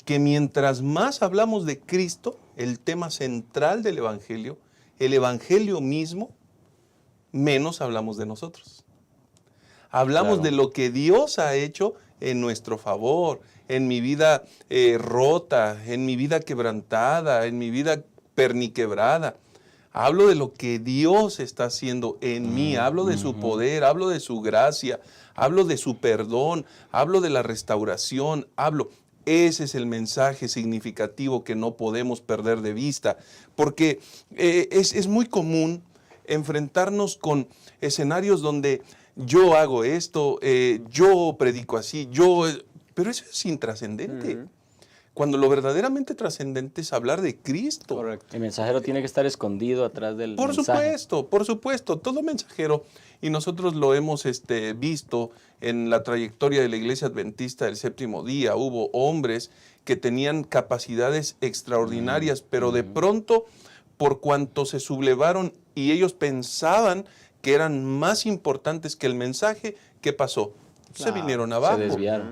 que mientras más hablamos de Cristo, el tema central del Evangelio, el Evangelio mismo, menos hablamos de nosotros. Hablamos Claro. de lo que Dios ha hecho en nuestro favor, en mi vida rota, en mi vida quebrantada, en mi vida perniquebrada. Hablo de lo que Dios está haciendo en mí, hablo de su poder, hablo de su gracia, hablo de su perdón, hablo de la restauración, Ese es el mensaje significativo que no podemos perder de vista, porque es muy común enfrentarnos con escenarios donde yo hago esto, yo predico así, pero eso es intrascendente. cuando lo verdaderamente trascendente es hablar de Cristo. Correcto. El mensajero tiene que estar escondido atrás del Por mensaje. supuesto, todo mensajero, y nosotros lo hemos visto en la trayectoria de la Iglesia Adventista del Séptimo Día. Hubo hombres que tenían capacidades extraordinarias, pero de pronto, por cuanto se sublevaron y ellos pensaban que eran más importantes que el mensaje, ¿qué pasó? Se Claro, vinieron abajo,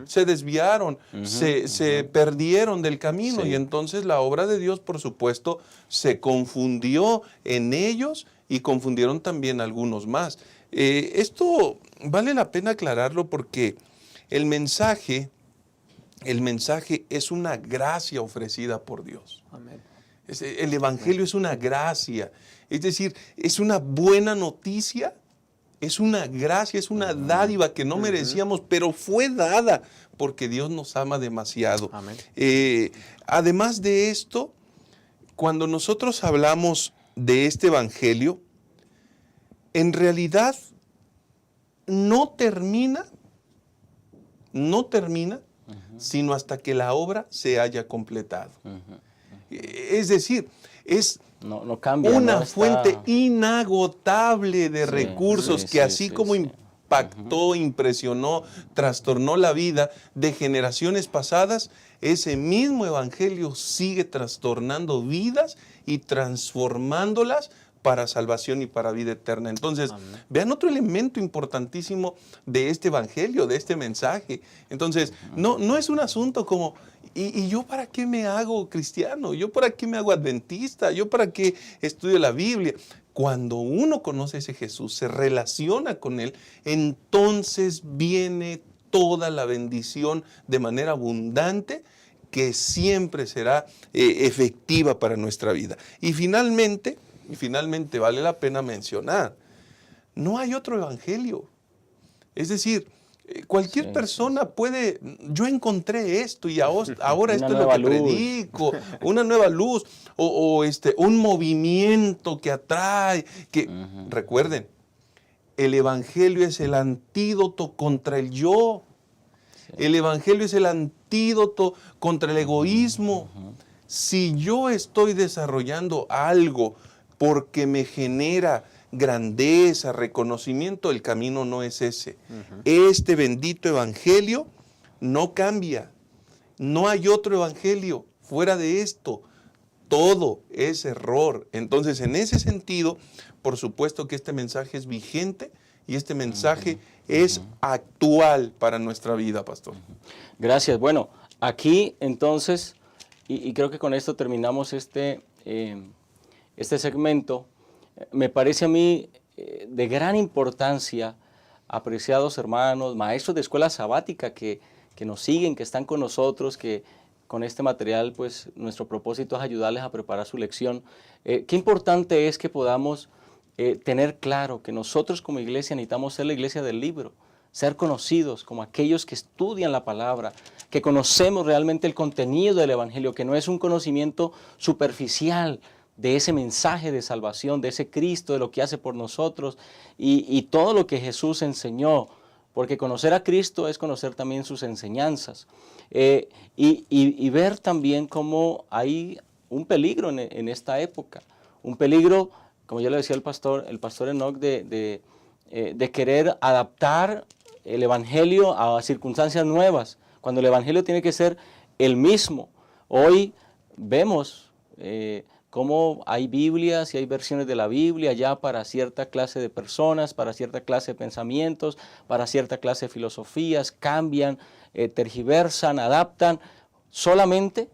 se desviaron, se perdieron del camino, Sí. y entonces la obra de Dios, por supuesto, se confundió en ellos y confundieron también a algunos más. Esto vale la pena aclararlo porque el mensaje es una gracia ofrecida por Dios. Amén. El Evangelio es una gracia, es decir, es una buena noticia. Es una gracia, es una dádiva que no merecíamos, pero fue dada porque Dios nos ama demasiado. Amén. Además de esto, cuando nosotros hablamos de este evangelio, en realidad no termina, sino hasta que la obra se haya completado. Es decir, es No cambia. una no está- fuente inagotable de Sí, recursos sí, que sí, así sí, como sí. impactó, impresionó, trastornó la vida de generaciones pasadas, ese mismo evangelio sigue trastornando vidas y transformándolas para salvación y para vida eterna. Entonces, vean otro elemento importantísimo de este evangelio, de este mensaje. Entonces, no es un asunto como, ¿y yo para qué me hago cristiano? ¿Yo para qué me hago adventista? ¿Yo para qué estudio la Biblia? Cuando uno conoce a ese Jesús, se relaciona con Él, entonces viene toda la bendición de manera abundante que siempre será efectiva para nuestra vida. Y finalmente vale la pena mencionar, no hay otro evangelio. Es decir, cualquier Sí, persona puede, yo encontré esto y ahora Una esto es lo nueva que luz. predico, una nueva luz, o un movimiento que atrae, que recuerden, el evangelio es el antídoto contra el yo. El evangelio es el antídoto contra el egoísmo. Si yo estoy desarrollando algo porque me genera grandeza, reconocimiento, el camino no es ese. Este bendito evangelio no cambia. No hay otro evangelio fuera de esto. Todo es error. Entonces, en ese sentido, por supuesto que este mensaje es vigente y este mensaje es actual para nuestra vida, pastor. Gracias. Bueno, aquí entonces, y creo que con esto terminamos este segmento, me parece a mí de gran importancia, apreciados hermanos, maestros de escuela sabática que nos siguen, que están con nosotros, que con este material, pues nuestro propósito es ayudarles a preparar su lección. Qué importante es que podamos tener claro que nosotros como iglesia necesitamos ser la iglesia del libro, ser conocidos como aquellos que estudian la palabra, que conocemos realmente el contenido del evangelio, que no es un conocimiento superficial de ese mensaje de salvación, de ese Cristo, de lo que hace por nosotros y todo lo que Jesús enseñó, porque conocer a Cristo es conocer también sus enseñanzas y ver también cómo hay un peligro en esta época, un peligro, como ya le decía el pastor Enoch, de querer adaptar el evangelio a circunstancias nuevas, cuando el evangelio tiene que ser el mismo. Hoy vemos cómo hay Biblias y hay versiones de la Biblia ya para cierta clase de personas, para cierta clase de pensamientos, para cierta clase de filosofías, cambian, tergiversan, adaptan, solamente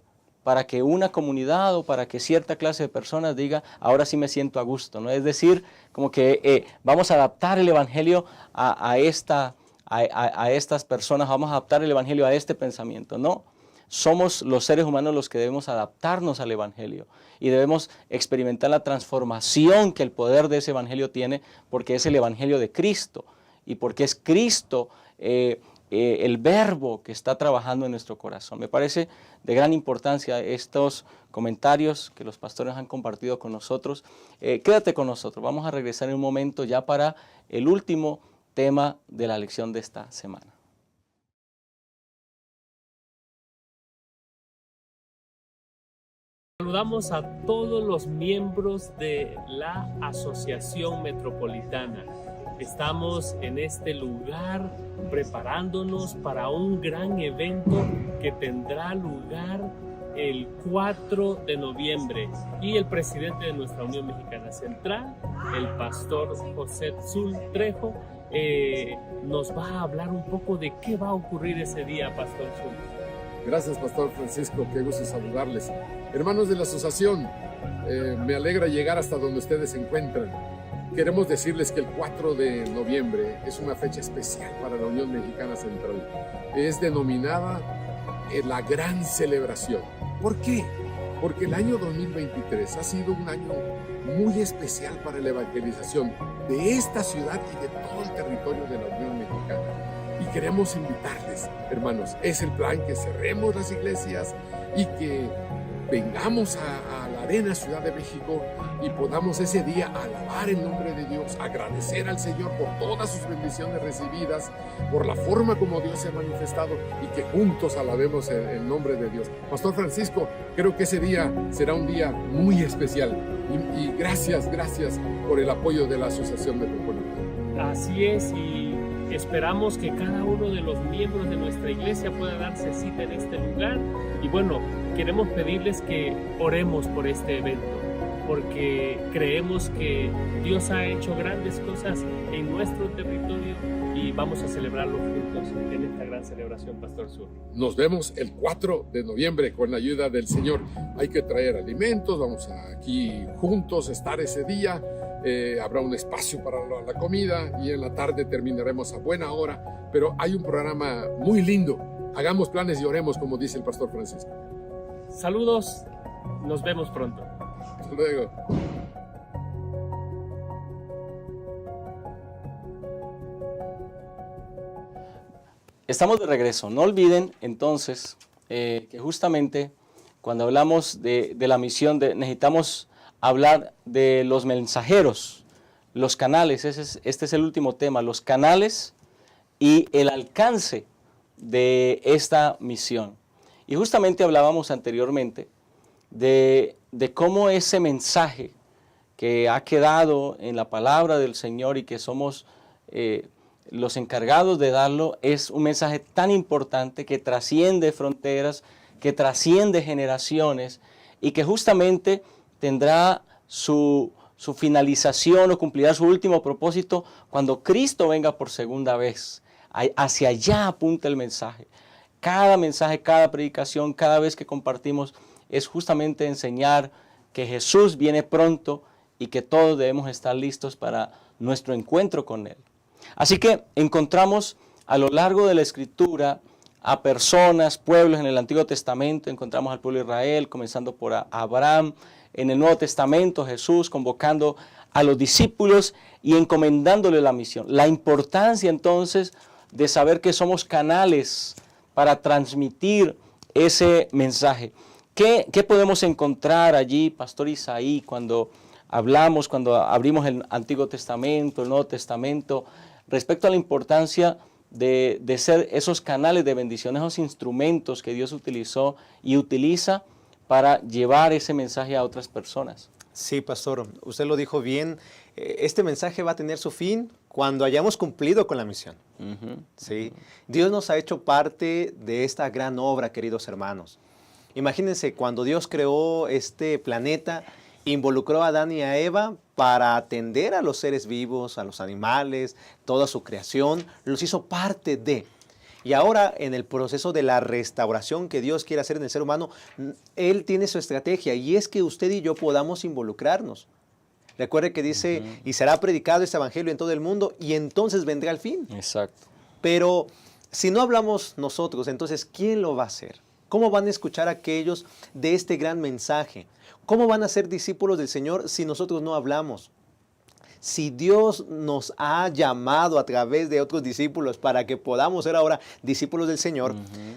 para que una comunidad o para que cierta clase de personas diga, ahora sí me siento a gusto, ¿no? Es decir, como que vamos a adaptar el evangelio a estas personas, vamos a adaptar el evangelio a este pensamiento, ¿no? Somos los seres humanos los que debemos adaptarnos al evangelio y debemos experimentar la transformación que el poder de ese evangelio tiene, porque es el evangelio de Cristo y porque es Cristo el verbo que está trabajando en nuestro corazón. Me parece de gran importancia estos comentarios que los pastores han compartido con nosotros. Quédate con nosotros, vamos a regresar en un momento ya para el último tema de la lección de esta semana. Saludamos a todos los miembros de la Asociación Metropolitana. Estamos en este lugar preparándonos para un gran evento que tendrá lugar el 4 de noviembre. Y el presidente de nuestra Unión Mexicana Central, el pastor José Zul Trejo, nos va a hablar un poco de qué va a ocurrir ese día, Pastor Zul. Gracias, Pastor Francisco, qué gusto saludarles. Hermanos de la asociación, me alegra llegar hasta donde ustedes se encuentran. Queremos decirles que el 4 de noviembre es una fecha especial para la Unión Mexicana Central. Es denominada la Gran Celebración. ¿Por qué? Porque el año 2023 ha sido un año muy especial para la evangelización de esta ciudad y de todo el territorio de la Unión Mexicana. Y queremos invitarles, hermanos, es el plan que cerremos las iglesias y que vengamos a la Arena Ciudad de México y podamos ese día alabar el nombre de Dios, agradecer al Señor por todas sus bendiciones recibidas, por la forma como Dios se ha manifestado y que juntos alabemos el nombre de Dios. Pastor Francisco, creo que ese día será un día muy especial y gracias por el apoyo de la Asociación Metropolitana. Así es, y esperamos que cada uno de los miembros de nuestra iglesia pueda darse cita en este lugar. Y bueno, queremos pedirles que oremos por este evento, porque creemos que Dios ha hecho grandes cosas en nuestro territorio y vamos a celebrarlo juntos en esta gran celebración, Pastor Zul. Nos vemos el 4 de noviembre con la ayuda del Señor. Hay que traer alimentos, vamos a aquí juntos estar ese día. Habrá un espacio para la comida y en la tarde terminaremos a buena hora. Pero hay un programa muy lindo. Hagamos planes y oremos, como dice el Pastor Francisco. Saludos, nos vemos pronto. Hasta luego. Estamos de regreso. No olviden entonces que justamente cuando hablamos de la misión, necesitamos hablar de los mensajeros, los canales. Este es el último tema, los canales y el alcance de esta misión. Y justamente hablábamos anteriormente de cómo ese mensaje que ha quedado en la palabra del Señor y que somos los encargados de darlo, es un mensaje tan importante que trasciende fronteras, que trasciende generaciones y que justamente tendrá su finalización o cumplirá su último propósito cuando Cristo venga por segunda vez. Hacia allá apunta el mensaje. Cada mensaje, cada predicación, cada vez que compartimos es justamente enseñar que Jesús viene pronto y que todos debemos estar listos para nuestro encuentro con Él. Así que encontramos a lo largo de la Escritura a personas, pueblos en el Antiguo Testamento, encontramos al pueblo de Israel, comenzando por Abraham. En el Nuevo Testamento, Jesús convocando a los discípulos y encomendándole la misión. La importancia entonces de saber que somos canales para transmitir ese mensaje. ¿Qué podemos encontrar allí, Pastor Isaí, cuando abrimos el Antiguo Testamento, el Nuevo Testamento, respecto a la importancia de ser esos canales de bendición, esos instrumentos que Dios utilizó y utiliza para llevar ese mensaje a otras personas? Sí, pastor, usted lo dijo bien. Este mensaje va a tener su fin cuando hayamos cumplido con la misión. ¿Sí? Dios nos ha hecho parte de esta gran obra, queridos hermanos. Imagínense, cuando Dios creó este planeta, involucró a Adán y a Eva para atender a los seres vivos, a los animales, toda su creación, los hizo parte de. Y ahora, en el proceso de la restauración que Dios quiere hacer en el ser humano, Él tiene su estrategia, y es que usted y yo podamos involucrarnos. Recuerde que dice, y será predicado este evangelio en todo el mundo, y entonces vendrá el fin. Exacto. Pero si no hablamos nosotros, entonces, ¿quién lo va a hacer? ¿Cómo van a escuchar aquellos de este gran mensaje? ¿Cómo van a ser discípulos del Señor si nosotros no hablamos? Si Dios nos ha llamado a través de otros discípulos para que podamos ser ahora discípulos del Señor,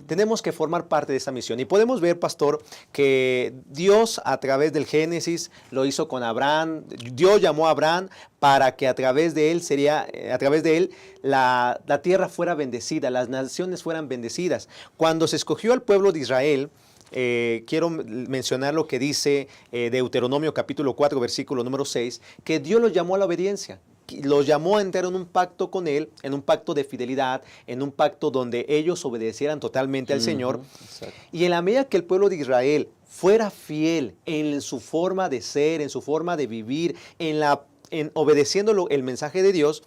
tenemos que formar parte de esta misión. Y podemos ver, pastor, que Dios a través del Génesis lo hizo con Abraham. Dios llamó a Abraham para que a través de él la tierra fuera bendecida, las naciones fueran bendecidas. Cuando se escogió al pueblo de Israel, quiero mencionar lo que dice Deuteronomio capítulo 4, versículo número 6, que Dios los llamó a la obediencia. Los llamó a entrar en un pacto con Él, en un pacto de fidelidad, en un pacto donde ellos obedecieran totalmente al Señor. Exacto. Y en la medida que el pueblo de Israel fuera fiel en su forma de ser, en su forma de vivir, en obedeciendo el mensaje de Dios,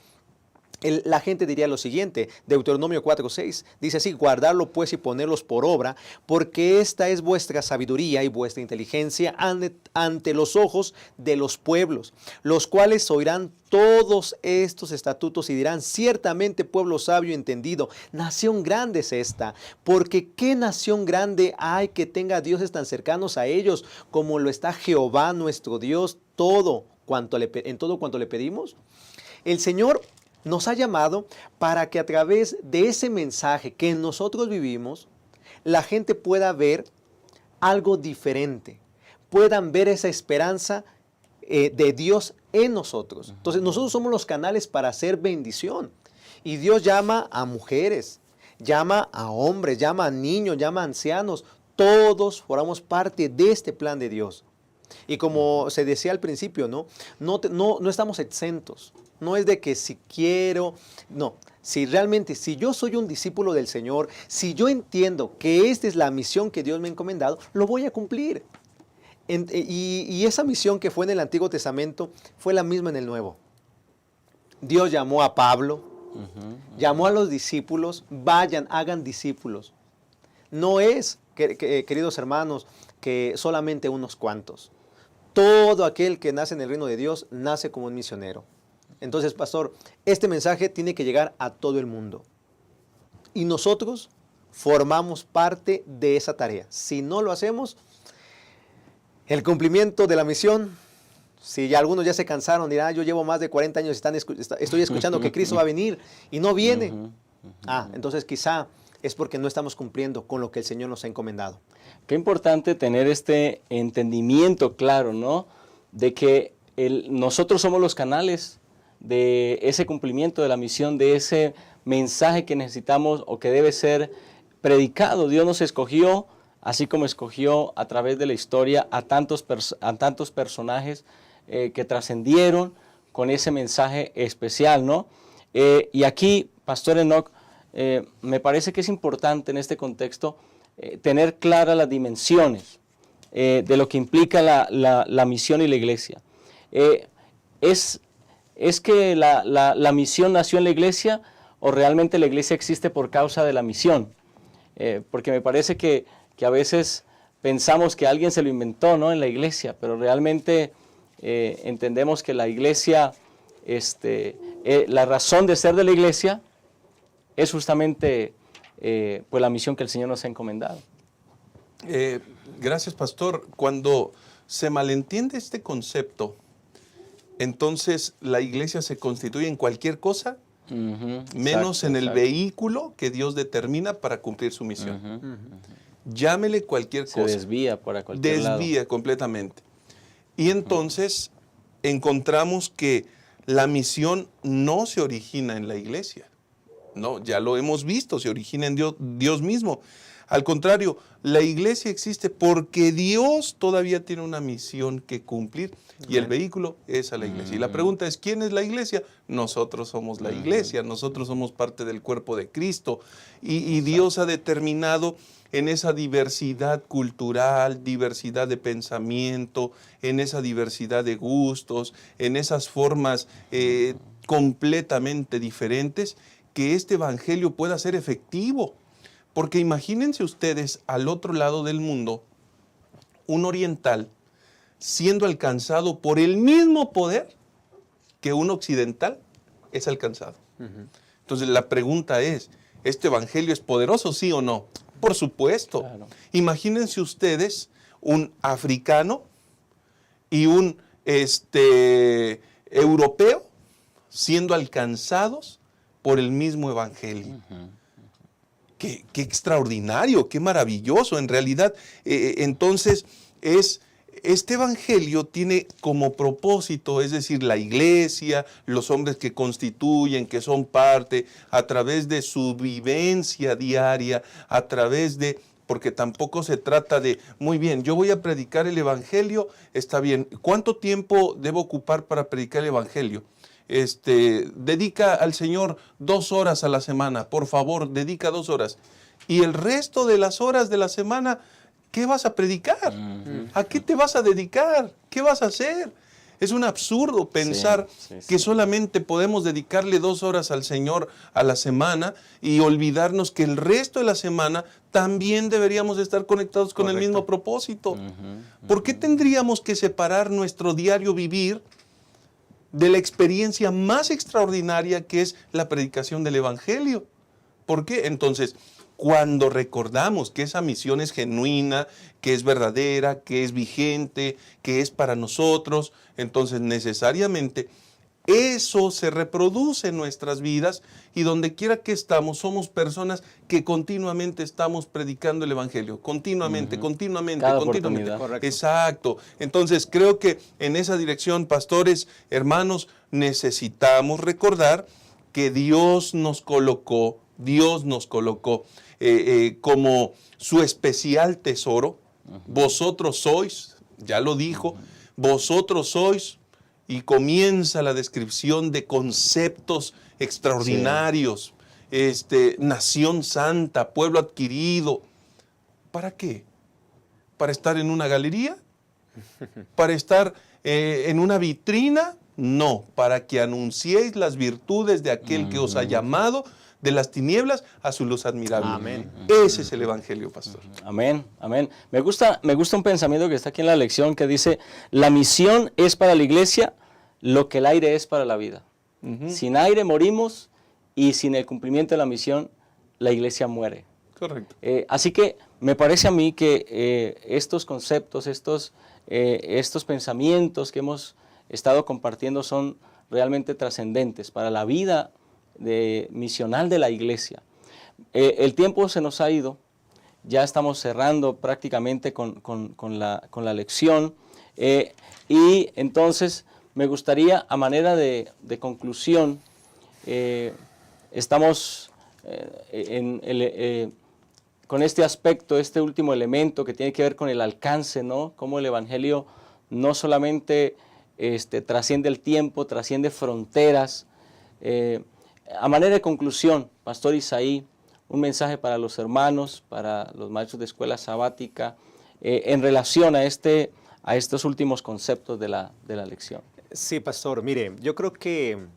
la gente diría lo siguiente, Deuteronomio 4:6, dice así: guardarlo pues y ponerlos por obra, porque esta es vuestra sabiduría y vuestra inteligencia ante los ojos de los pueblos, los cuales oirán todos estos estatutos y dirán: ciertamente pueblo sabio y entendido, nación grande es esta, porque ¿qué nación grande hay que tenga dioses tan cercanos a ellos como lo está Jehová nuestro Dios en todo cuanto le pedimos? El Señor nos ha llamado para que a través de ese mensaje que nosotros vivimos, la gente pueda ver algo diferente, puedan ver esa esperanza de Dios en nosotros. Entonces nosotros somos los canales para hacer bendición. Y Dios llama a mujeres, llama a hombres, llama a niños, llama a ancianos. Todos formamos parte de este plan de Dios. Y como se decía al principio, no estamos exentos. No es de que si quiero, no. Si yo soy un discípulo del Señor, si yo entiendo que esta es la misión que Dios me ha encomendado, lo voy a cumplir. Y esa misión que fue en el Antiguo Testamento fue la misma en el Nuevo. Dios llamó a Pablo, llamó a los discípulos: vayan, hagan discípulos. No es, queridos hermanos, que solamente unos cuantos. Todo aquel que nace en el reino de Dios nace como un misionero. Entonces, pastor, este mensaje tiene que llegar a todo el mundo. Y nosotros formamos parte de esa tarea. Si no lo hacemos, el cumplimiento de la misión, si ya algunos ya se cansaron, dirán: yo llevo más de 40 años y estoy escuchando que Cristo va a venir y no viene. Entonces quizá es porque no estamos cumpliendo con lo que el Señor nos ha encomendado. Qué importante tener este entendimiento claro, ¿no? De que nosotros somos los canales de ese cumplimiento de la misión, de ese mensaje que necesitamos o que debe ser predicado. Dios nos escogió, así como escogió a través de la historia a tantos personajes que trascendieron con ese mensaje especial, ¿no? Y aquí, Pastor Enoch, me parece que es importante en este contexto tener claras las dimensiones de lo que implica la misión y la iglesia. ¿Es que la misión nació en la iglesia o realmente la iglesia existe por causa de la misión? Porque me parece que a veces pensamos que alguien se lo inventó, ¿no?, en la iglesia, pero realmente entendemos que la iglesia, la razón de ser de la iglesia es justamente pues la misión que el Señor nos ha encomendado. Gracias, pastor. Cuando se malentiende este concepto, entonces la iglesia se constituye en cualquier cosa, menos en el vehículo que Dios determina para cumplir su misión. Llámele cualquier cosa. Se desvía para cualquier lado. Desvía completamente. Y entonces encontramos que la misión no se origina en la iglesia. No, ya lo hemos visto, se origina en Dios mismo. Al contrario, la iglesia existe porque Dios todavía tiene una misión que cumplir y el vehículo es a la iglesia. Y la pregunta es, ¿quién es la iglesia? Nosotros somos la iglesia, nosotros somos parte del cuerpo de Cristo y Dios ha determinado en esa diversidad cultural, diversidad de pensamiento, en esa diversidad de gustos, en esas formas completamente diferentes, que este evangelio pueda ser efectivo. Porque imagínense ustedes al otro lado del mundo, un oriental siendo alcanzado por el mismo poder que un occidental es alcanzado. Entonces la pregunta es, ¿este evangelio es poderoso, sí o no? Por supuesto. Claro. Imagínense ustedes un africano y un europeo siendo alcanzados por el mismo evangelio. Qué extraordinario, qué maravilloso. En realidad, entonces, este evangelio tiene como propósito, es decir, la iglesia, los hombres que constituyen, que son parte, a través de su vivencia diaria, a través de porque tampoco se trata de, muy bien, yo voy a predicar el Evangelio, está bien, ¿cuánto tiempo debo ocupar para predicar el Evangelio? Dedica al Señor 2 horas a la semana, por favor, dedica 2 horas. Y el resto de las horas de la semana, ¿qué vas a predicar? ¿A qué te vas a dedicar? ¿Qué vas a hacer? Es un absurdo pensar que solamente podemos dedicarle 2 horas al Señor a la semana y olvidarnos que el resto de la semana también deberíamos estar conectados con el mismo propósito. ¿Por qué tendríamos que separar nuestro diario vivir de la experiencia más extraordinaria que es la predicación del Evangelio? ¿Por qué? Entonces, cuando recordamos que esa misión es genuina, que es verdadera, que es vigente, que es para nosotros, entonces necesariamente eso se reproduce en nuestras vidas y donde quiera que estamos somos personas que continuamente estamos predicando el Evangelio, continuamente. Cada oportunidad. Correcto. Exacto. Entonces creo que en esa dirección, pastores, hermanos, necesitamos recordar que Dios nos colocó como su especial tesoro. Vosotros sois, ya lo dijo, vosotros sois, y comienza la descripción de conceptos extraordinarios, nación santa, pueblo adquirido. ¿Para qué? ¿Para estar en una galería? ¿Para estar en una vitrina? No, para que anunciéis las virtudes de aquel que os ha llamado de las tinieblas a su luz admirable. Amén. Ese es el Evangelio, pastor. Amén, amén. Me gusta un pensamiento que está aquí en la lección que dice, la misión es para la iglesia lo que el aire es para la vida. Sin aire morimos y sin el cumplimiento de la misión la iglesia muere. Correcto. Así que me parece a mí que estos conceptos, estos pensamientos que hemos estado compartiendo son realmente trascendentes para la vida misional de la iglesia. El tiempo se nos ha ido, ya estamos cerrando prácticamente con la lección y entonces me gustaría, a manera de conclusión, estamos con este aspecto, este último elemento que tiene que ver con el alcance, ¿no? Cómo el Evangelio no solamente trasciende el tiempo, trasciende fronteras. A manera de conclusión, Pastor Isaí, un mensaje para los hermanos, para los maestros de escuela sabática, en relación a estos últimos conceptos de la lección. Sí, pastor, mire, yo creo que en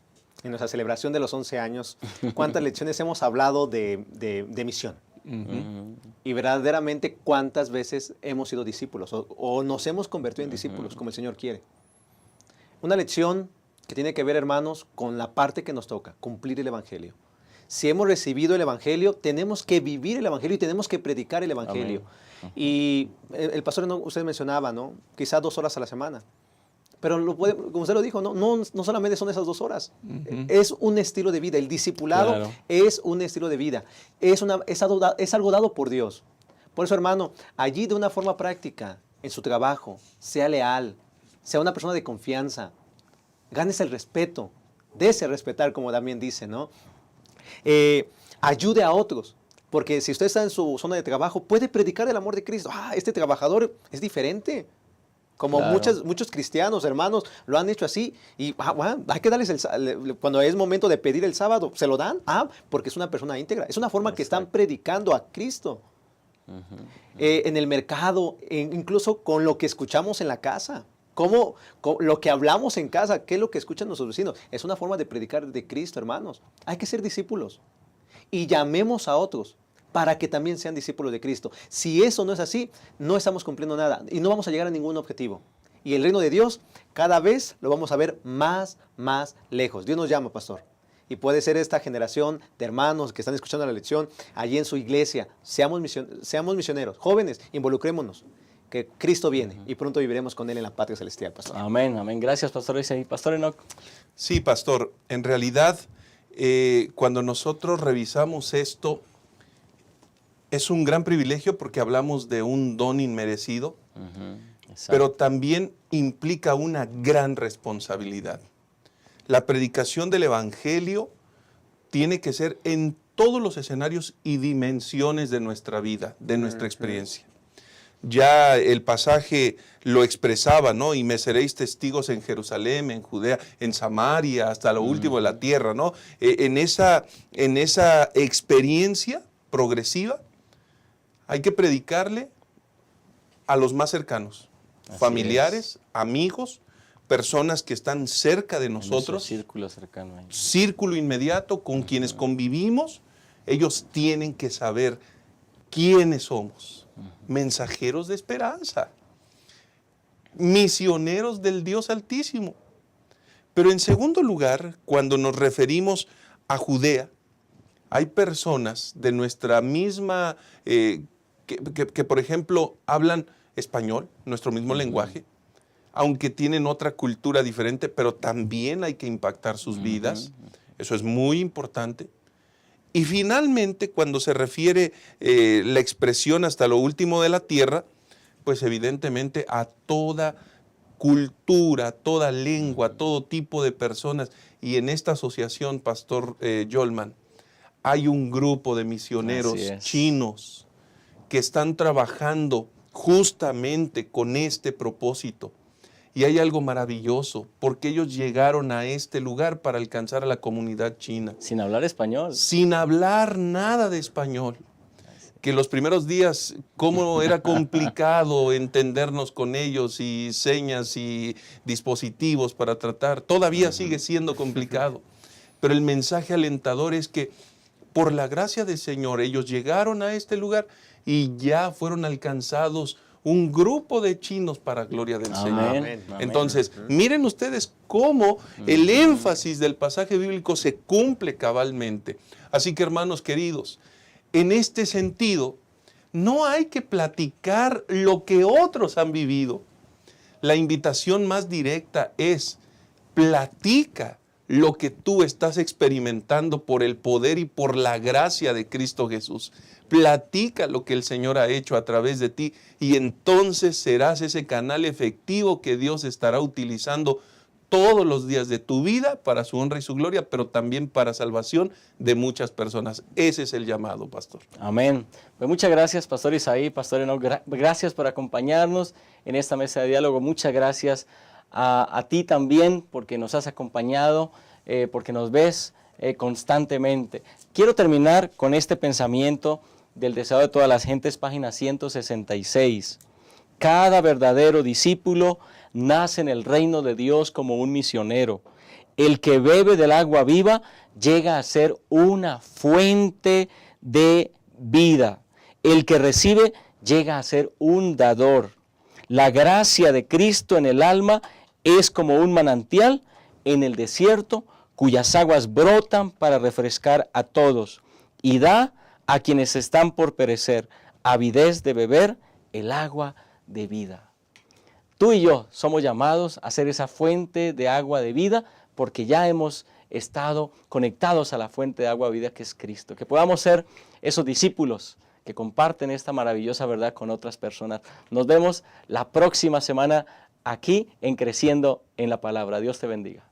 nuestra celebración de los 11 años, ¿cuántas lecciones hemos hablado de misión? Y verdaderamente, ¿cuántas veces hemos sido discípulos o nos hemos convertido en discípulos como el Señor quiere? Una lección que tiene que ver, hermanos, con la parte que nos toca, cumplir el Evangelio. Si hemos recibido el Evangelio, tenemos que vivir el Evangelio y tenemos que predicar el Evangelio. Y el pastor, usted mencionaba, ¿no? Quizás 2 horas a la semana. Pero como usted lo dijo, no solamente son esas 2 horas. Es un estilo de vida. El discipulado es un estilo de vida. Es algo dado por Dios. Por eso, hermano, allí de una forma práctica, en su trabajo, sea leal, sea una persona de confianza, ganes el respeto, dése respetar, como también dice, ¿no? Ayude a otros, porque si usted está en su zona de trabajo, puede predicar el amor de Cristo. Este trabajador es diferente. Como muchos cristianos, hermanos, lo han hecho así. Y hay que darles, cuando es momento de pedir el sábado, se lo dan. Porque es una persona íntegra. Es una forma que están predicando a Cristo. En el mercado, incluso con lo que escuchamos en la casa. Con lo que hablamos en casa, ¿qué es lo que escuchan nuestros vecinos? Es una forma de predicar de Cristo, hermanos. Hay que ser discípulos. Y llamemos a otros para que también sean discípulos de Cristo. Si eso no es así, no estamos cumpliendo nada y no vamos a llegar a ningún objetivo. Y el reino de Dios, cada vez lo vamos a ver más lejos. Dios nos llama, pastor. Y puede ser esta generación de hermanos que están escuchando la lección allí en su iglesia. Seamos misioneros. Jóvenes, involucrémonos. Que Cristo viene y pronto viviremos con Él en la patria celestial, pastor. Amén, amén. Gracias, pastor Isaí. Pastor Enoch. Sí, pastor. En realidad, cuando nosotros revisamos esto, es un gran privilegio porque hablamos de un don inmerecido, pero también implica una gran responsabilidad. La predicación del Evangelio tiene que ser en todos los escenarios y dimensiones de nuestra vida, de nuestra experiencia. Ya el pasaje lo expresaba, ¿no? Y me seréis testigos en Jerusalén, en Judea, en Samaria, hasta lo último de la tierra, ¿no? En esa experiencia progresiva hay que predicarle a los más cercanos, Así familiares, amigos, personas que están cerca de nosotros, círculo cercano. Ahí. círculo inmediato con quienes convivimos. Ellos tienen que saber quiénes somos. Mensajeros de esperanza, misioneros del Dios Altísimo. Pero en segundo lugar, cuando nos referimos a Judea, hay personas de nuestra misma, que por ejemplo hablan español, nuestro mismo lenguaje, aunque tienen otra cultura diferente, pero también hay que impactar sus vidas. Eso es muy importante. Y finalmente, cuando se refiere la expresión hasta lo último de la tierra, pues evidentemente a toda cultura, toda lengua, todo tipo de personas. Y en esta asociación, Pastor Yolman, hay un grupo de misioneros chinos que están trabajando justamente con este propósito. Y hay algo maravilloso, porque ellos llegaron a este lugar para alcanzar a la comunidad china. Sin hablar español. Sin hablar nada de español. Que los primeros días, cómo era complicado entendernos con ellos y señas y dispositivos para tratar. Todavía sigue siendo complicado. Pero el mensaje alentador es que por la gracia del Señor, ellos llegaron a este lugar y ya fueron alcanzados un grupo de chinos para gloria del Señor. Amén. Entonces, miren ustedes cómo el énfasis del pasaje bíblico se cumple cabalmente. Así que, hermanos queridos, en este sentido, no hay que platicar lo que otros han vivido. La invitación más directa es: platica lo que tú estás experimentando por el poder y por la gracia de Cristo Jesús. Platica lo que el Señor ha hecho a través de ti y entonces serás ese canal efectivo que Dios estará utilizando todos los días de tu vida para su honra y su gloria, pero también para salvación de muchas personas. Ese es el llamado, pastor. Amén. Pues muchas gracias, Pastor Isaí, Pastor Enoch. Gracias por acompañarnos en esta mesa de diálogo. Muchas gracias a ti también porque nos has acompañado, porque nos ves constantemente. Quiero terminar con este pensamiento del deseo de todas las gentes, página 166. Cada verdadero discípulo nace en el reino de Dios como un misionero. El que bebe del agua viva llega a ser una fuente de vida. El que recibe llega a ser un dador. La gracia de Cristo en el alma es como un manantial en el desierto, cuyas aguas brotan para refrescar a todos y da a quienes están por perecer avidez de beber el agua de vida. Tú y yo somos llamados a ser esa fuente de agua de vida porque ya hemos estado conectados a la fuente de agua de vida que es Cristo. Que podamos ser esos discípulos que comparten esta maravillosa verdad con otras personas. Nos vemos la próxima semana aquí en Creciendo en la Palabra. Dios te bendiga.